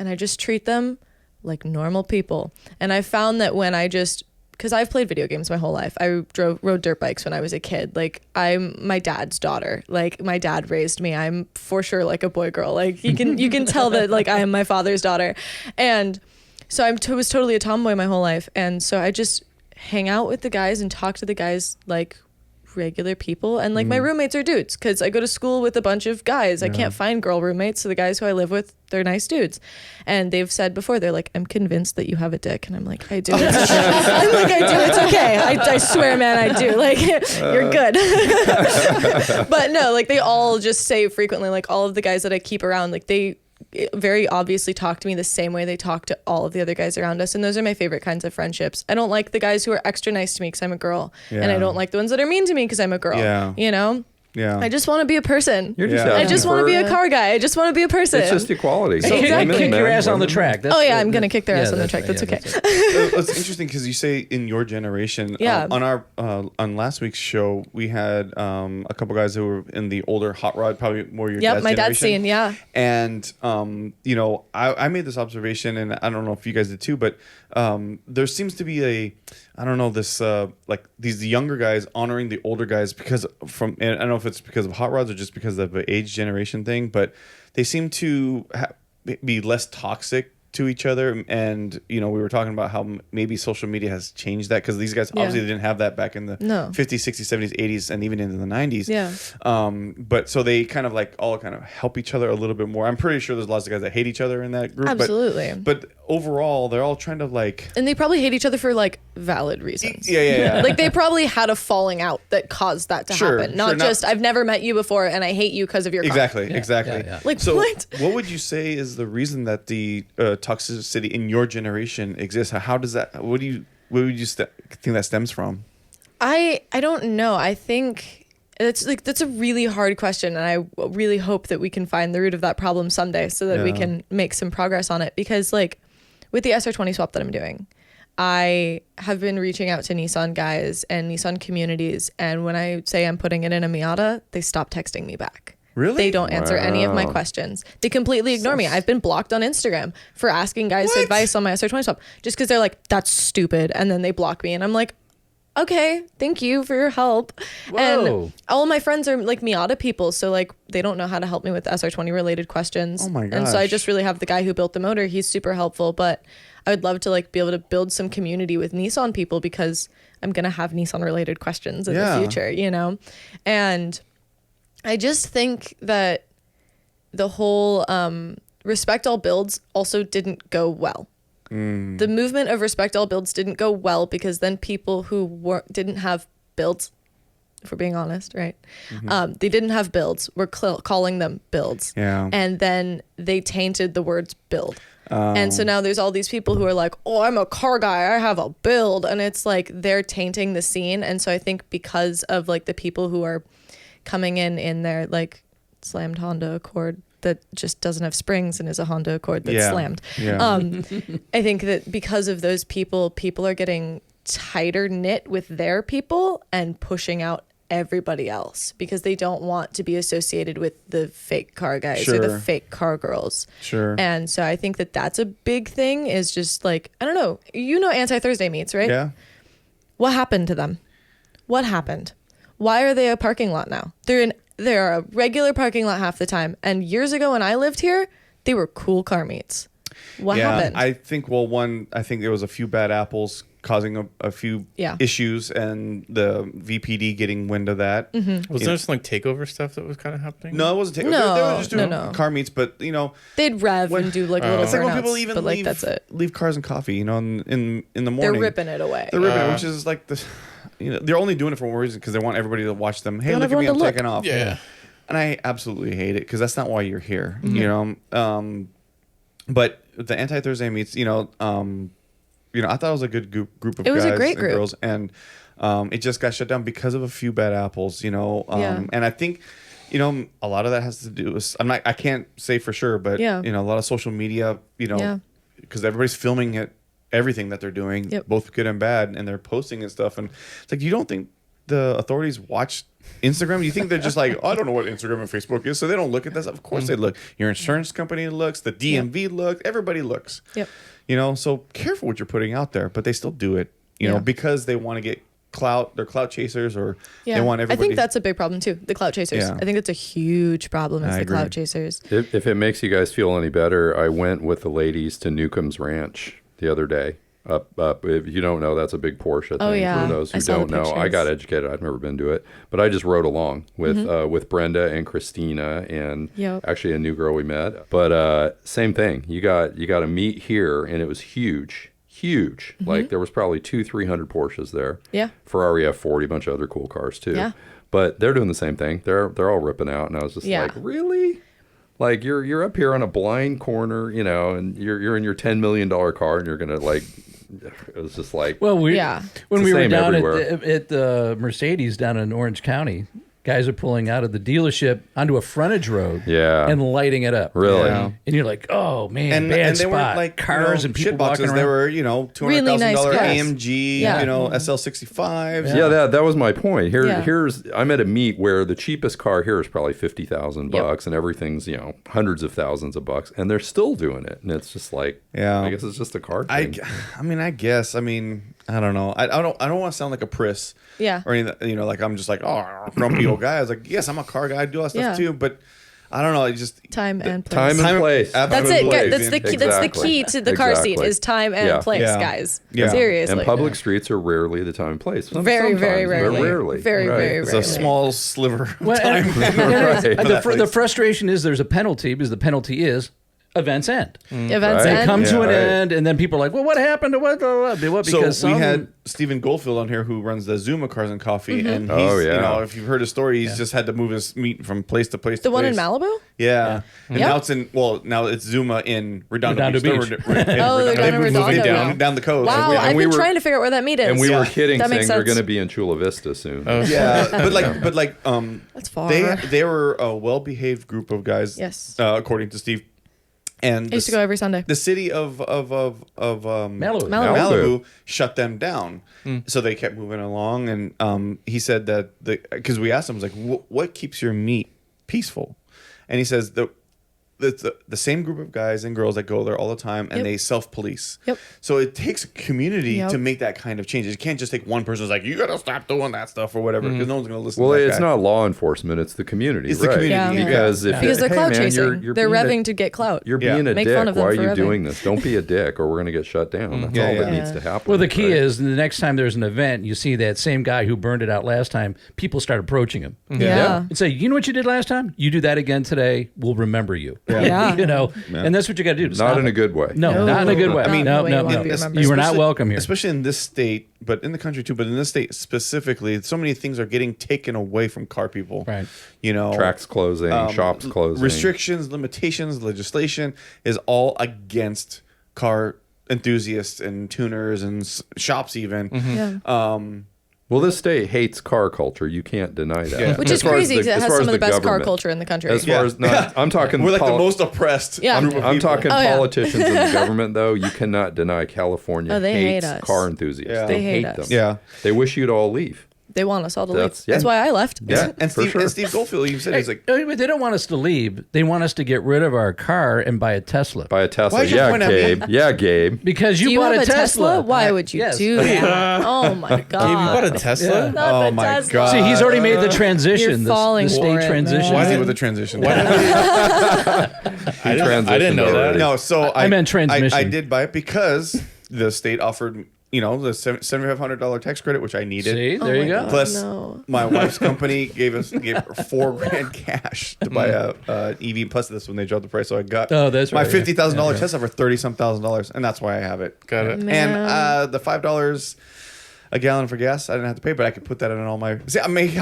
and I just treat them like normal people. And I found that when I just, because I've played video games my whole life. I rode dirt bikes when I was a kid. Like I'm my dad's daughter. Like my dad raised me. I'm for sure like a boy girl. Like you can tell that like I am my father's daughter. And so I was totally a tomboy my whole life. And so I just hang out with the guys and talk to the guys like regular people. And like my roommates are dudes because I go to school with a bunch of guys. I can't find girl roommates. So the guys who I live with, they're nice dudes. And they've said before, they're like, I'm convinced that you have a dick. And I'm like, I do. I'm like, I do. It's okay. I swear, man, I do. Like, you're good. But no, like they all just say frequently, like all of the guys that I keep around, like they very obviously talk to me the same way they talk to all of the other guys around us. And those are my favorite kinds of friendships. I don't like the guys who are extra nice to me because I'm a girl. And I don't like the ones that are mean to me because I'm a girl. Yeah. You know? Yeah. I just want to be a person. You're just Yeah. I asking just want to for- be a car guy. I just want to be a person. It's just equality. So Women, kick your men, ass on the women. track. That's, Oh, yeah, I'm gonna kick their ass on the track. right. That's okay. It's interesting because you say in your generation. Yeah. On our on last week's show, we had a couple guys who were in the older hot rod, probably more your Yep, dad's my dad's generation. scene, yeah. And I made this observation, and I don't know if you guys did too, but there seems to be this like these younger guys honoring the older guys and I don't know if it's because of hot rods or just because of the age generation thing, but they seem to be less toxic to each other. And we were talking about how maybe social media has changed that because these guys obviously didn't have that back in the 50s, 60s, 70s, 80s, and even into the 90s. Yeah. But so they all kind of help each other a little bit more. I'm pretty sure there's lots of guys that hate each other in that group. Absolutely. But overall, they're all trying to like. And they probably hate each other for like valid reasons. Yeah. Like they probably had a falling out that caused that to happen. Not just I've never met you before and I hate you because of your car. Exactly. Yeah. Like So, what? what would you say is the reason that the toxicity in your generation exists? How does that? What would you think that stems from? I don't know. I think that's a really hard question, and I really hope that we can find the root of that problem someday, so that we can make some progress on it. Because like with the SR20 swap that I'm doing, I have been reaching out to Nissan guys and Nissan communities, and when I say I'm putting it in a Miata, they stop texting me back. Really? They don't answer any of my questions. They completely ignore me. I've been blocked on Instagram for asking guys advice on my SR20 swap just because they're like, that's stupid. And then they block me. And I'm like, okay, thank you for your help. Whoa. And all of my friends are like Miata people. So like they don't know how to help me with SR20 related questions. Oh my And so I gosh. just really have the guy who built the motor. He's super helpful. But I would love to like be able to build some community with Nissan people because I'm going to have Nissan related questions in the future, you know? And I just think that the whole respect all builds also didn't go well. The movement of respect all builds didn't go well because then people who didn't have builds, if we're being honest, right? They didn't have builds. We're calling them builds. Yeah. And then they tainted the words build. And so now there's all these people who are like, oh, I'm a car guy. I have a build. And it's like they're tainting the scene. And so I think because of like the people who are coming in their like slammed Honda Accord that just doesn't have springs and is a Honda Accord that's slammed. Yeah. I think that because of those people are getting tighter knit with their people and pushing out everybody else because they don't want to be associated with the fake car guys or the fake car girls. Sure. And so I think that that's a big thing is just like, I don't know, Anti-Thursday meets, right? Yeah. What happened to them? What happened? Why are they a parking lot now? They're a regular parking lot half the time. And years ago when I lived here, they were cool car meets. What happened? I think there was a few bad apples causing a few issues and the VPD getting wind of that. Was there some like takeover stuff that was kind of happening? No, it wasn't takeover. No, they were just doing no. car meets, but you know, They'd rev and do like little it's like when burnouts, people even but like that's it. leave cars and coffee, you know, in the morning. They're ripping it away. They're ripping it, which is like this. You know, they're only doing it for one reason because they want everybody to watch them. Hey, want look at me, I'm everyone to look. taking off. Yeah. And I absolutely hate it because that's not why you're here. You know, but the Anti-Thursday meets, you know, I thought it was a good group of guys. It was a great and group. girls, and it just got shut down because of a few bad apples. You know, and I think, you know, a lot of that has to do with I can't say for sure, but you know, a lot of social media, you know, because everybody's filming it, everything that they're doing, both good and bad, and they're posting and stuff, and it's like you don't think the authorities watch Instagram? You think they're just like, oh, I don't know what Instagram and Facebook is, so they don't look at this? Of course they look. Your insurance company looks, the DMV looks, everybody looks. Yep. You know, so careful what you're putting out there, but they still do it, you know, because they want to get clout. They're clout chasers, or they want everybody. I think that's a big problem too, the clout chasers. Yeah. I think that's a huge problem is I the agree. clout chasers. If it makes you guys feel any better, I went with the ladies to Newcomb's Ranch the other day. Up. If you don't know, that's a big Porsche thing. Oh, yeah. For those I who saw the don't know, I pictures. got educated. I've never been to it, but I just rode along with Brenda and Christina and Yep. actually a new girl we met. But same thing. You got to meet here, and it was huge. Like there was probably 200-300 Porsches there. Yeah. Ferrari F40, a bunch of other cool cars too. Yeah. But they're doing the same thing. They're all ripping out, and I was just like, really? Like you're up here on a blind corner, you know, and you're in your $10 million car, and you're gonna like. It was just like, Well, when It's we the were same down everywhere. at the Mercedes down in Orange County, guys are pulling out of the dealership onto a frontage road, Yeah. and lighting it up. really? Yeah. And you're like, oh man, and bad they spot. weren't like Cars you know, and people shit walking boxes. around. They were, you know, $200,000 Really nice cars. AMG, Yeah. you know, SL65s. Yeah, that was my point. Yeah. Here's I'm at a meet where the cheapest car here is probably $50,000 bucks, and everything's, you know, hundreds of thousands of bucks, and they're still doing it, and it's just like, Yeah. I guess it's just a car I thing. guess. I don't know. I don't want to sound like a priss. Yeah. Or anything, you know, like I'm just like, oh, grumpy old guy. I was like, yes, I'm a car guy. I do all that stuff Yeah. too. But I don't know. It just Time and place. Time and place. That's absolute it. place. That's the key. That's the key to the car scene Exactly. is time and Yeah. place, Yeah. guys. Yeah. Seriously. And public streets are rarely the time and place. Very, very Sometimes, but rarely. rarely. Very, Right. very It's rarely. a small sliver of Well, time. Right. the frustration is there's a penalty because the penalty is events end. Events Right. They end. come to an Right. end, and then people are like, well, what happened to what? Because So we had Stephen Goldfield on here who runs the Zuma Cars and Coffee, and he's, Oh, yeah. you know, if you've heard his story, he's just had to move his meat from place to place. The to one in place. Malibu? Yeah, and Yep. now it's in. Well, now it's Zuma in Redondo, Redondo Beach. Beach. Oh, they're going to moved Redondo down, now. down the coast. Wow, and I've we been were- trying to figure out where that meet is. And we were kidding, That makes saying they're sense. going to be in Chula Vista soon. Yeah, but like, That's far. they were a well-behaved group of guys. Yes. According to Steve. And I used to go every Sunday. the city of Malibu. Malibu shut them down, so they kept moving along. And he said that because we asked him, I was like, "What keeps your meat peaceful?" And he says the same group of guys and girls that go there all the time, and Yep. they self-police. Yep. So it takes a community Yep. to make that kind of change. It can't just take one person who's like, "You gotta stop doing that stuff" or whatever, because no one's gonna listen. Well, to that it's guy. not law enforcement; it's the community. It's the right? community, Yeah. Because if Because they're hey, clout man, chasing. you're They're being revving a, to get clout. You're Yeah. being a Make dick. fun of them Why are for you revving. doing this? Don't be a dick, or we're going to get shut down. That's all that needs to happen. Well, the key right? is the next time there's an event, you see that same guy who burned it out last time, people start approaching him. Yeah. And say, you know what you did last time? You do that again today, we'll remember you. Yeah. You know, and that's what you got to do. to not stop in it. a good way. No, not in a good way. I mean, no, the way no, you no. wanna be remembered. You are not Especially- welcome here. especially in this state, but in the country too. But in this state specifically, so many things are getting taken away from car people. Right. You know, Tracks closing, shops closing. restrictions, limitations, legislation is all against car enthusiasts and tuners and shops even. Yeah. Well, this state hates car culture. You can't deny that. Yeah. Which As is far as crazy because it as has far some as of the best car government. culture in the country. As far as not, I'm talking. We're like the most oppressed Yeah. group of I'm people. talking Oh, yeah. politicians in the government, though. You cannot deny California Oh, they hate hates us. car enthusiasts. Yeah. They They hate hate us. them. Yeah. They wish you'd all leave. They want us all to leave. That's- yeah. That's why I left. Yeah, And for Steve, sure. and Steve Goldfield even said, he's like, They don't want us to leave. They want us to get rid of our car and buy a Tesla. Buy a Tesla. Why'd you Yeah, point at Gabe. me? Yeah, Gabe. Because Do you bought have a Tesla. Why would you Yes. do that? Oh my god! Gabe, you bought a Tesla? Not Oh the my Tesla. God. See, he's already made the transition. You're the falling state for it, transition. man. easy with the transition. Why did He I didn't know transitioned that. already. No, so I meant transmission. I did buy it because the state offered, the $7,500 tax credit, which I needed. See, Oh there you my go. God. Plus, No. my wife's company gave her $4,000 cash to buy a EV. Plus, this when they dropped the price, so I got Oh, that's my right. $50,000 Tesla for $30-some thousand, and that's why I have it. Got it. Man. And the $5 a gallon for gas, I didn't have to pay, but I could put that in all my. See, I make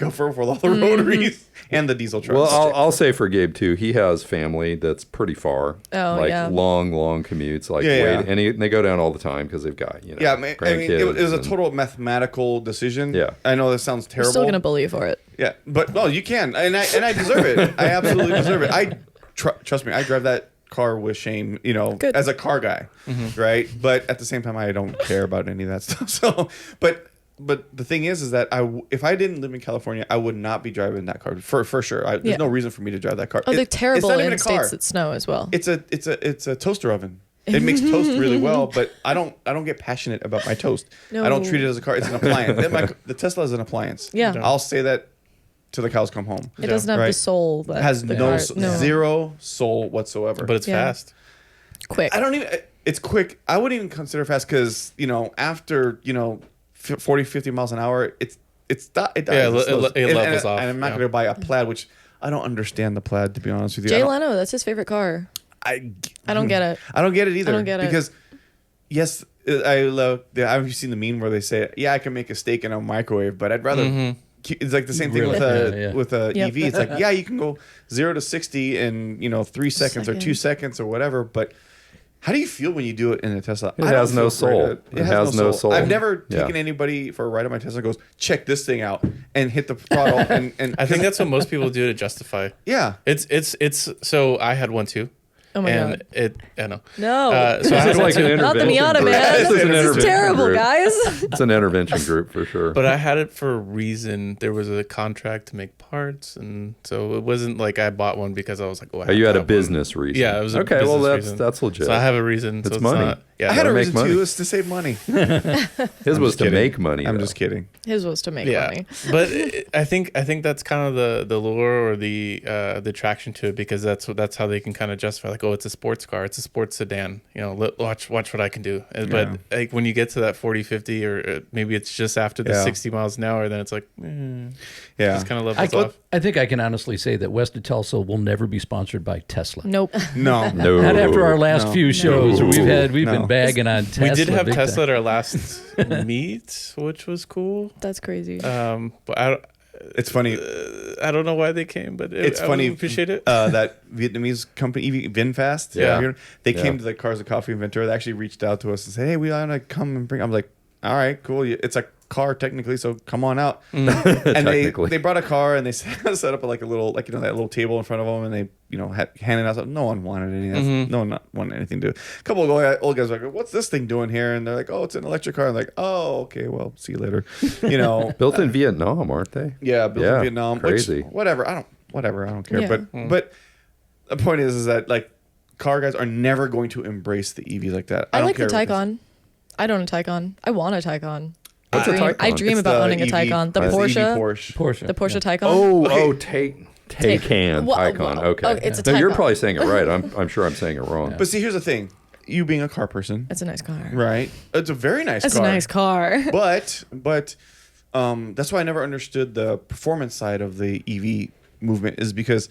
up for all the rotaries and the diesel trucks. Well, I'll say for Gabe too. He has family that's pretty far. Oh, like yeah. long commutes. Like Yeah, yeah. and they go down all the time because they've got yeah, I mean, it was a grandkids total mathematical decision. Yeah. I know this sounds I'm terrible. still gonna bully you for it. Yeah, but no, you can, and I deserve it. I absolutely deserve it. Trust me, I drive that car with shame. Good. As a car guy, right? But at the same time, I don't care about any of that stuff. So, but the thing is that if I didn't live in California, I would not be driving that car for sure. There's Yeah. no reason for me to drive that car. Oh, they're terrible it's not even in a car. states that snow as well. It's a toaster oven. It makes toast really well, but I don't get passionate about my toast. No. I don't treat it as a car. It's an appliance. The Tesla is an appliance. Yeah. I'll say that till the cows come home. It doesn't have the Right. soul that It has the no, car, zero soul whatsoever. But it's Yeah. fast. quick. I don't even. It's quick. I wouldn't even consider fast because after 40, 50 miles an hour, it dies. Yeah, It slows. it levels off, And I'm not yeah. going to buy a Plaid, which I don't understand the Plaid, to be honest with you. Jay I don't- Leno, that's his favorite car. I don't get it. I don't get it either. I don't get it. Because yes, I love. Have you seen the meme where they say, "Yeah, I can make a steak in a microwave, but I'd rather." It's like the same thing with a with a Yep. EV. It's like, yeah, you can go 0 to 60 in 3 seconds or 2 seconds or whatever, but how do you feel when you do it in a Tesla? It I don't has no feel very soul. good. It has no soul. I've never Yeah. taken anybody for a ride on my Tesla. Goes check this thing out and hit the throttle and I think that's what most people do to justify. yeah. It's so I had one too. Oh my and God. I know. No. So I This had is one like too. an Not the intervention Miata, group. man. This is an This is intervention terrible, group. guys. It's an intervention group for sure. But I had it for a reason. There was a contract to make parts, and so it wasn't like I bought one because I was like, "Oh, I You have had to a have business reason. Yeah, it was a okay. Well, business reason. that's legit. one." So I have a reason. It's so money. Not, Yeah, I had a make reason money. to. It's to save money. His was to kidding. make money. I'm though. just kidding. His was to make yeah, money. but I think that's kind of the lure or the attraction to it, because that's how they can kind of justify, like, oh, it's a sports car, it's a sports sedan, you know, watch what I can do. But like when you get to that 40, 50, or maybe it's just after the 60 miles an hour, then it's like, just kind of levels off. I think I can honestly say that West of Tulsa will never be sponsored by Tesla. Nope. No. No. Not after our last few shows. No. We've been bagging on Tesla. We did have big Tesla time. at our last meet, which was cool. That's crazy. But It's funny. I don't know why they came, but It's I funny. would appreciate it. That Vietnamese company, VinFast. Yeah. They came to the Cars of Coffee in Ventura. They actually reached out to us and said, "Hey, we want to come and bring." I'm like, "All right, cool. It's a car technically, so come on out." And Technically. they brought a car and they set up like a little, like, you know, that little table in front of them, and they, you know, had handed out stuff. No one wanted anything. No one not wanted anything to do. A couple of old guys were like, "What's this thing doing here?" And they're like, "Oh, it's an electric car." I'm like, "Oh, okay, well, see you later." You know, Built in Vietnam, aren't they? yeah, built in Vietnam. Crazy. Which, whatever, I don't care. Yeah. But the point is that, like, car guys are never going to embrace the EV like that. I don't like the care what Taycan. I don't a Taycan. I want a Taycan. What's a Taycan? I dream It's about the owning a EV. Taycan. The It's Porsche. Porsche. The Porsche Taycan. Oh, Taycan. Well, Taycan. Okay. oh, it's a No, you're Taycan. probably saying it right. I'm sure I'm saying it wrong. But see, here's the thing. You being a car person, It's a nice car. right? It's a very nice It's car. a nice car. But that's why I never understood the performance side of the EV movement, is because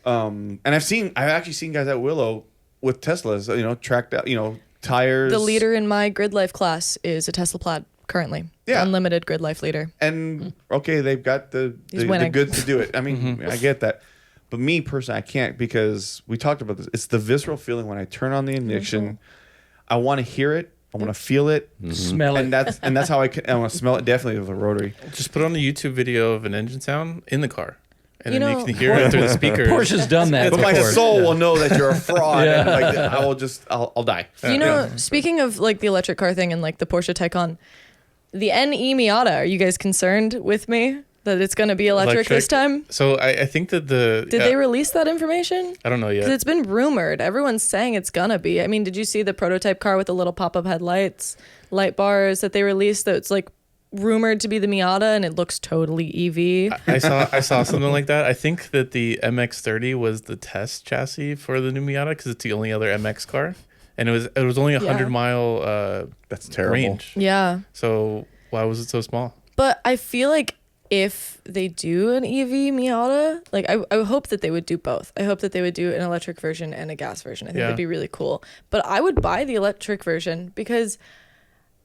and I've actually seen guys at Willow with Teslas, you know, tracked out, you know, tires. The leader in my grid life class is a Tesla Plaid currently. Yeah. Unlimited grid life leader. And okay, they've got the winning. goods to do it. I mean, I get that. But me personally, I can't, because we talked about this. It's the visceral feeling when I turn on the ignition. I want to hear it. I want to feel it. Smell And it. that's how I want to smell it, definitely, with a rotary. Just put on the YouTube video of an engine sound in the car, and You then know- you can hear it through the speakers. Porsche's done that But my before. soul will know that you're a fraud. Yeah. And like, I'll die. You know, speaking of like the electric car thing and like the Porsche Taycan, the NE Miata, are you guys concerned with me that it's going to be electric this time? So I think that Did they release that information? I don't know yet. Because it's been rumored. Everyone's saying it's gonna be. I mean, did you see the prototype car with the little pop-up headlights, light bars that they released? That's like rumored to be the Miata, and it looks totally EV. I saw something like that. I think that the MX-30 was the test chassis for the new Miata, because it's the only other MX car, and it was only 100-mile That's terrible. range. Yeah, So why was it so small? but I feel like if they do an EV Miata, like I hope that they would do both. I hope that they would do an electric version and a gas version. I think that'd be really cool. But I would buy the electric version because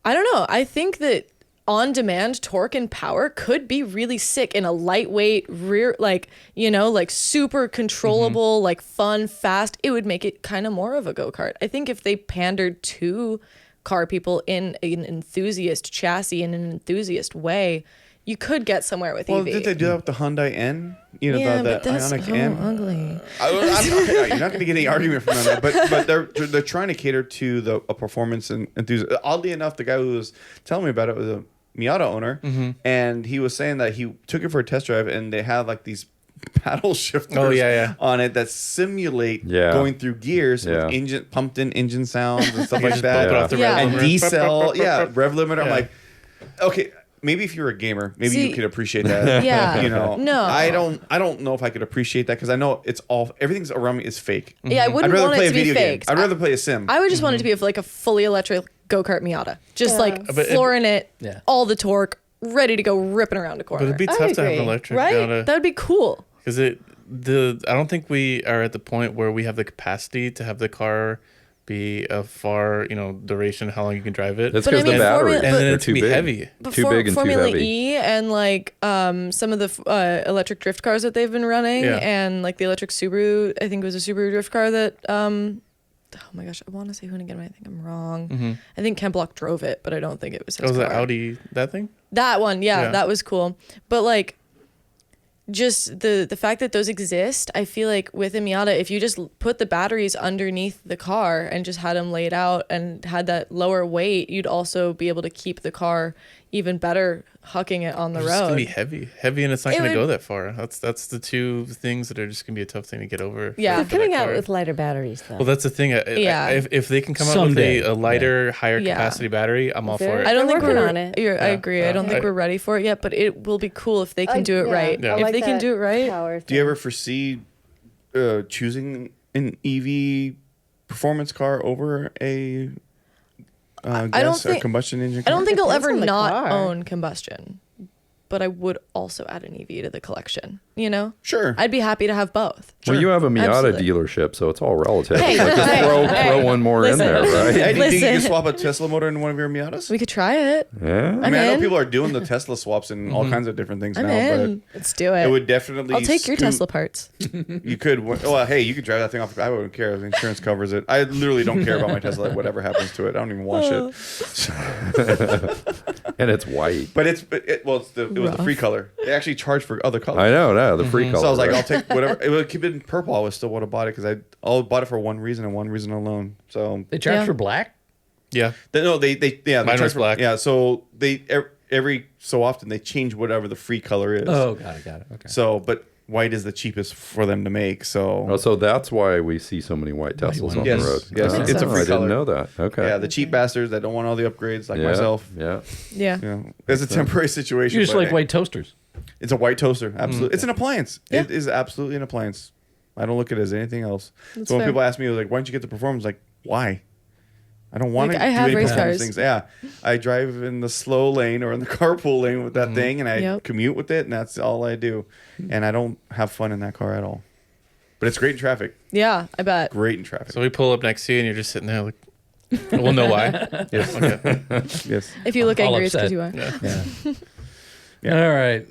I don't know. I think that on-demand torque and power could be really sick in a lightweight rear, like, you know, like super controllable, like fun, fast. It would make it kind of more of a go-kart. I think if they pandered to car people in an enthusiast chassis, in an enthusiast way, you could get somewhere with Well, EV. did they do that with the Hyundai N? You know, Yeah, the but that's Ioniq N? ugly. You're not going to get any argument from that, but they're trying to cater to a performance and enthusiast. Oddly enough, the guy who was telling me about it was a Miata owner, and he was saying that he took it for a test drive, and they have like these paddle shifters on it that simulate going through gears with pumped-in engine sounds and stuff like that, bump it off the rev and limiter. decel, rev limiter. I'm like, okay. Maybe if you're a gamer, maybe you could appreciate that. Yeah. You know, No. I don't know if I could appreciate that, because I know everything's around me is fake. Yeah, I I'd wouldn't rather want play it a to be video game. fake. I'd rather play a sim. I would just want it to be like a fully electric go-kart Miata. Just like But flooring it, Yeah. all the torque, ready to go ripping around a corner. But it'd be I tough to have an agree. electric right? Miata, That would be cool. because I don't think we are at the point where we have the capacity to have the car be a far, duration, how long you can drive it. That's But I because mean, the batteries Formula- and then they're it's too gonna be big. heavy. But Too big and Formula too heavy. E and like some of the electric drift cars that they've been running, Yeah. and like the electric Subaru, I think it was a Subaru drift car that oh my gosh, I want to say Hoonigan, but I think I'm wrong. I think Ken Block drove it, but I don't think it was his Was car. that Audi, that thing? That one, Yeah. that was cool. But like, just the fact that those exist, I feel like with a Miata, if you just put the batteries underneath the car and just had them laid out and had that lower weight, you'd also be able to keep the car even better hucking it on the It's just gonna road. be heavy, and it's not It gonna would- go that far. That's the two things that are just gonna be a tough thing to get over. Yeah. They're for that coming out car. with lighter batteries, though. Well, that's the thing. Yeah. If they can come Someday. out with a lighter, higher Yeah. capacity battery, I'm all for They're- it. I don't They're think working we're on it. I agree. I don't think we're ready for it yet, but it will be cool if they can do it right. Yeah. If they can do it right, Do you ever foresee choosing an EV performance car over a don't gas or think- combustion engine I car? don't think I'll Depends ever on the not car. own combustion, but I would also add an EV to the collection. You know, Sure. I'd be happy to have both. Well, you have a Miata Absolutely. dealership, so it's all relative. Hey, It's like just hey, throw hey, one more in there, right? Hey, do you think you can Listen. swap a Tesla motor into one of your Miatas? We could try it. Yeah. I mean, I know in. people are doing the Tesla swaps and all kinds of different things I'm now, in. Let's do but it. it would definitely. I'll take your scoot- Tesla parts. You could. Well, hey, you could drive that thing off. I wouldn't care. The insurance covers it. I literally don't care about my Tesla. Like, whatever happens to it, I don't even wash it. And it's white. But it was the free color. They actually charge for other colors. I know, no, the free color. So I was like, right? I'll take whatever. It would keep it in purple. I would still would have bought it because I bought it for one reason and one reason alone. So They charge Yeah. for black. Yeah. they Mine charge was for- black. Yeah, so they every so often they change whatever the free color is. Oh, got it. Okay. So, but white is the cheapest for them to make. So Oh, so that's why we see so many white Teslas on Yes, the road. yes, Oh, it's a free I didn't color. know that. Okay. yeah, the cheap bastards that don't want all the upgrades like yeah, myself. Yeah. Yeah. You know, it's a temporary situation. You just but like white toasters. It's a white toaster. Absolutely, it's an appliance. Yeah. It is absolutely an appliance. I don't look at it as anything else. That's so when fair. people ask me, like, why don't you get the performance? Like, why? I don't want Like, to I do have any race performance cars. things. Yeah, I drive in the slow lane or in the carpool lane with that thing, and I Yep. commute with it, and that's all I do. And I don't have fun in that car at all. But it's great in traffic. Yeah, I bet. Great in traffic. So we pull up next to you, and you're just sitting there like, we'll know why. yes, Okay. yes. If you look All angry, it's because upset. you are. Yeah. Yeah. All right.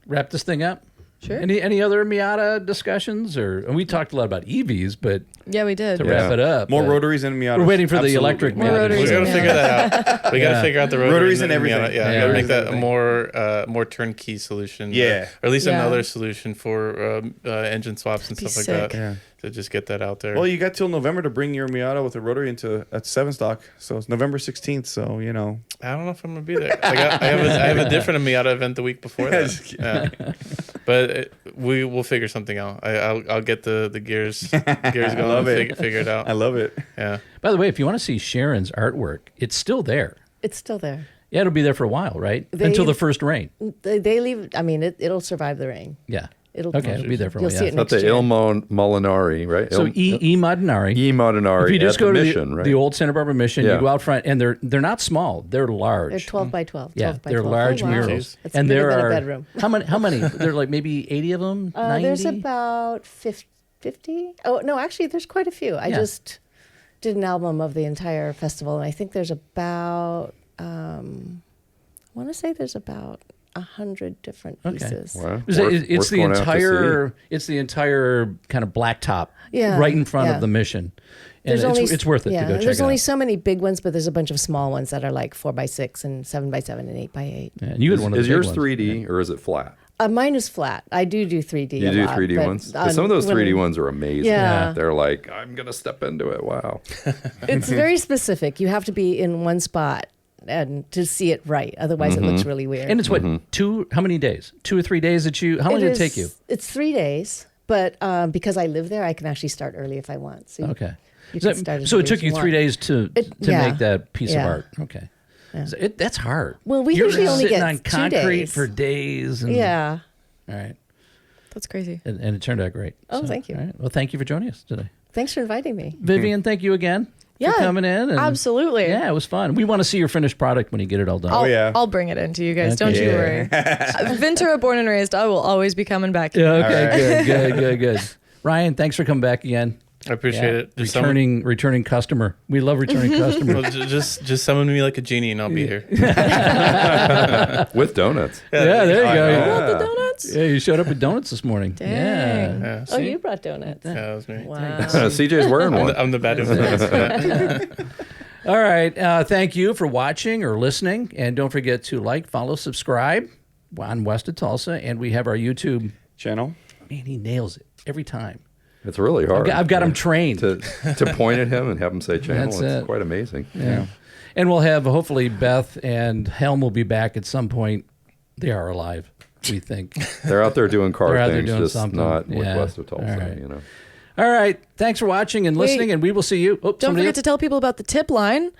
Wrap this thing up. Sure. Any other Miata discussions, or and we talked a lot about EVs, but Yeah, we did. to Yeah. wrap it up, More but rotaries in Miata. We're waiting for the electric More Miata. rotaries We got to Yeah. figure that out. We got to Yeah. figure out the Rotaries in and everything. Miata. Yeah, Yeah. got to make Rotaries that and a more turnkey solution. Yeah. or at least Yeah. another solution for engine swaps and That'd be stuff like sick. that. Yeah. To just get that out there. Well, you got till November to bring your Miata with a rotary into a 7-stock. So it's November 16th. So, you know. I don't know if I'm gonna be there. I have a different Miata event the week before that. Yeah. But we will figure something out. I'll get the gears going. love and it. Figure it out. I love it. Yeah. By the way, if you want to see Sharyn's artwork, it's still there. It's still there. Yeah, it'll be there for a while, right? They- Until the first rain. They leave. I mean, it'll survive the rain. Yeah. It'll Okay, it'll be there for a You'll while. see Yeah. it Not next the year. Il Molinari, right? So E Modinari. E Molinari. If you just at go the to mission, right? the old Santa Barbara Mission, Yeah. you go out front, and they're not small; they're large. They're 12 by 12. Yeah, 12 by they're 12. large Oh, wow. murals, It's and bigger there than a are bedroom. How many? There are like maybe 80 of them. 90? There's about 50. Oh, no, actually, there's quite a few. I Yeah. just did an album of the entire festival, and I think there's about, I want to say there's about 100 different Okay. pieces. Wow. It's Worth the going out to entire. It's the entire kind of blacktop, Yeah, right in front yeah. of the mission, and There's it's worth it yeah, to go check There's it only out. so many big ones, but there's a bunch of small ones that are like 4x6 and 7x7 and 8x8. Yeah, and you had one of the Is big yours ones. 3D or is it flat? Mine is flat. I do 3D. You a do lot, 3D but ones? 'Cause some of those when- 3D ones are amazing. Yeah. They're like, I'm going to step into it. Wow. It's very specific. You have to be in one spot and to see it right. Otherwise, it looks really weird. And it's what how many days? 2 or 3 days that you? How long did it take you? It's 3 days, but because I live there, I can actually start early if I want. So Okay. you So, can start as so it early took as you 3 want. days to Yeah. make that piece of Yeah. art. Okay. Yeah. So that's hard. Well, we You're usually only sitting get on 2 concrete days. for days. And, Yeah. All right. That's crazy. And it turned out great. Oh, thank you. All right. Well, thank you for joining us today. Thanks for inviting me. Vivian, thank you again Yeah, for coming in. And Absolutely. Yeah, it was fun. We want to see your finished product when you get it all done. I'll, yeah. I'll bring it in to you guys. Okay. Don't you Yeah. worry. Ventura, born and raised, I will always be coming back. Yeah, okay, All right. good. Ryan, thanks for coming back again. I appreciate Yeah, it. Just summon, returning customer. We love returning customers. well, just summon me like a genie, and I'll be here. With donuts. Yeah, there you I go. know. Yeah. Want the donuts? Yeah, you showed up with donuts this morning. Dang. Yeah. Yeah. Oh, you brought donuts. Yeah, that was me. Wow. CJ's wearing one. I'm the bad influence. Yeah. All right. Thank you for watching or listening. And don't forget to like, follow, subscribe on West of Tulsa. And we have our YouTube. Channel. Man, he nails it every time. It's really hard. I've got him trained. to point at him and have him say channel. That's It's it. quite amazing. Yeah. And we'll have, hopefully, Beth and Helm will be back at some point. They are alive, we think. They're out there doing car They're out there things, doing just something. not Yeah. west of Tulsa, All right. you know. All right. Thanks for watching and listening, and we will see you. Oh, Don't forget to tell people about the tip line.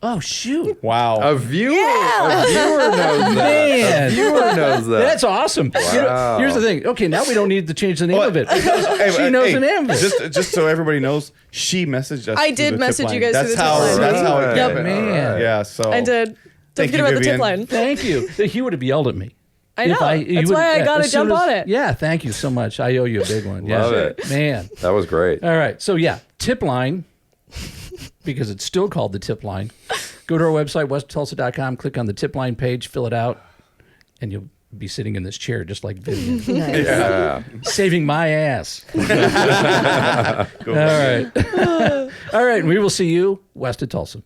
Oh, shoot. Wow. A viewer knows that. Man. A viewer knows that. That's awesome. You know, Wow. here's the thing. Okay, now we don't need to change the name Well, of it. hey, She knows the name of it. Just so everybody knows, she messaged us. I through did the message tip you line. guys through That's the tip how. line. That's how it Yep. happened. Man. Yeah. So I did. Don't Thank forget you, about the Vivian. tip line. Thank you. He would have yelled at me. I know. You That's would- why I yeah, got to as soon jump as- on it. Yeah, thank you so much. I owe you a big one. Love Yeah. it. Man. That was great. All right. So, yeah, tip line, because it's still called the tip line. Go to our website, westtulsa.com, click on the tip line page, fill it out, and you'll be sitting in this chair just like Vivian, Nice. Yeah. saving my ass. All right. All right. We will see you west of Tulsa.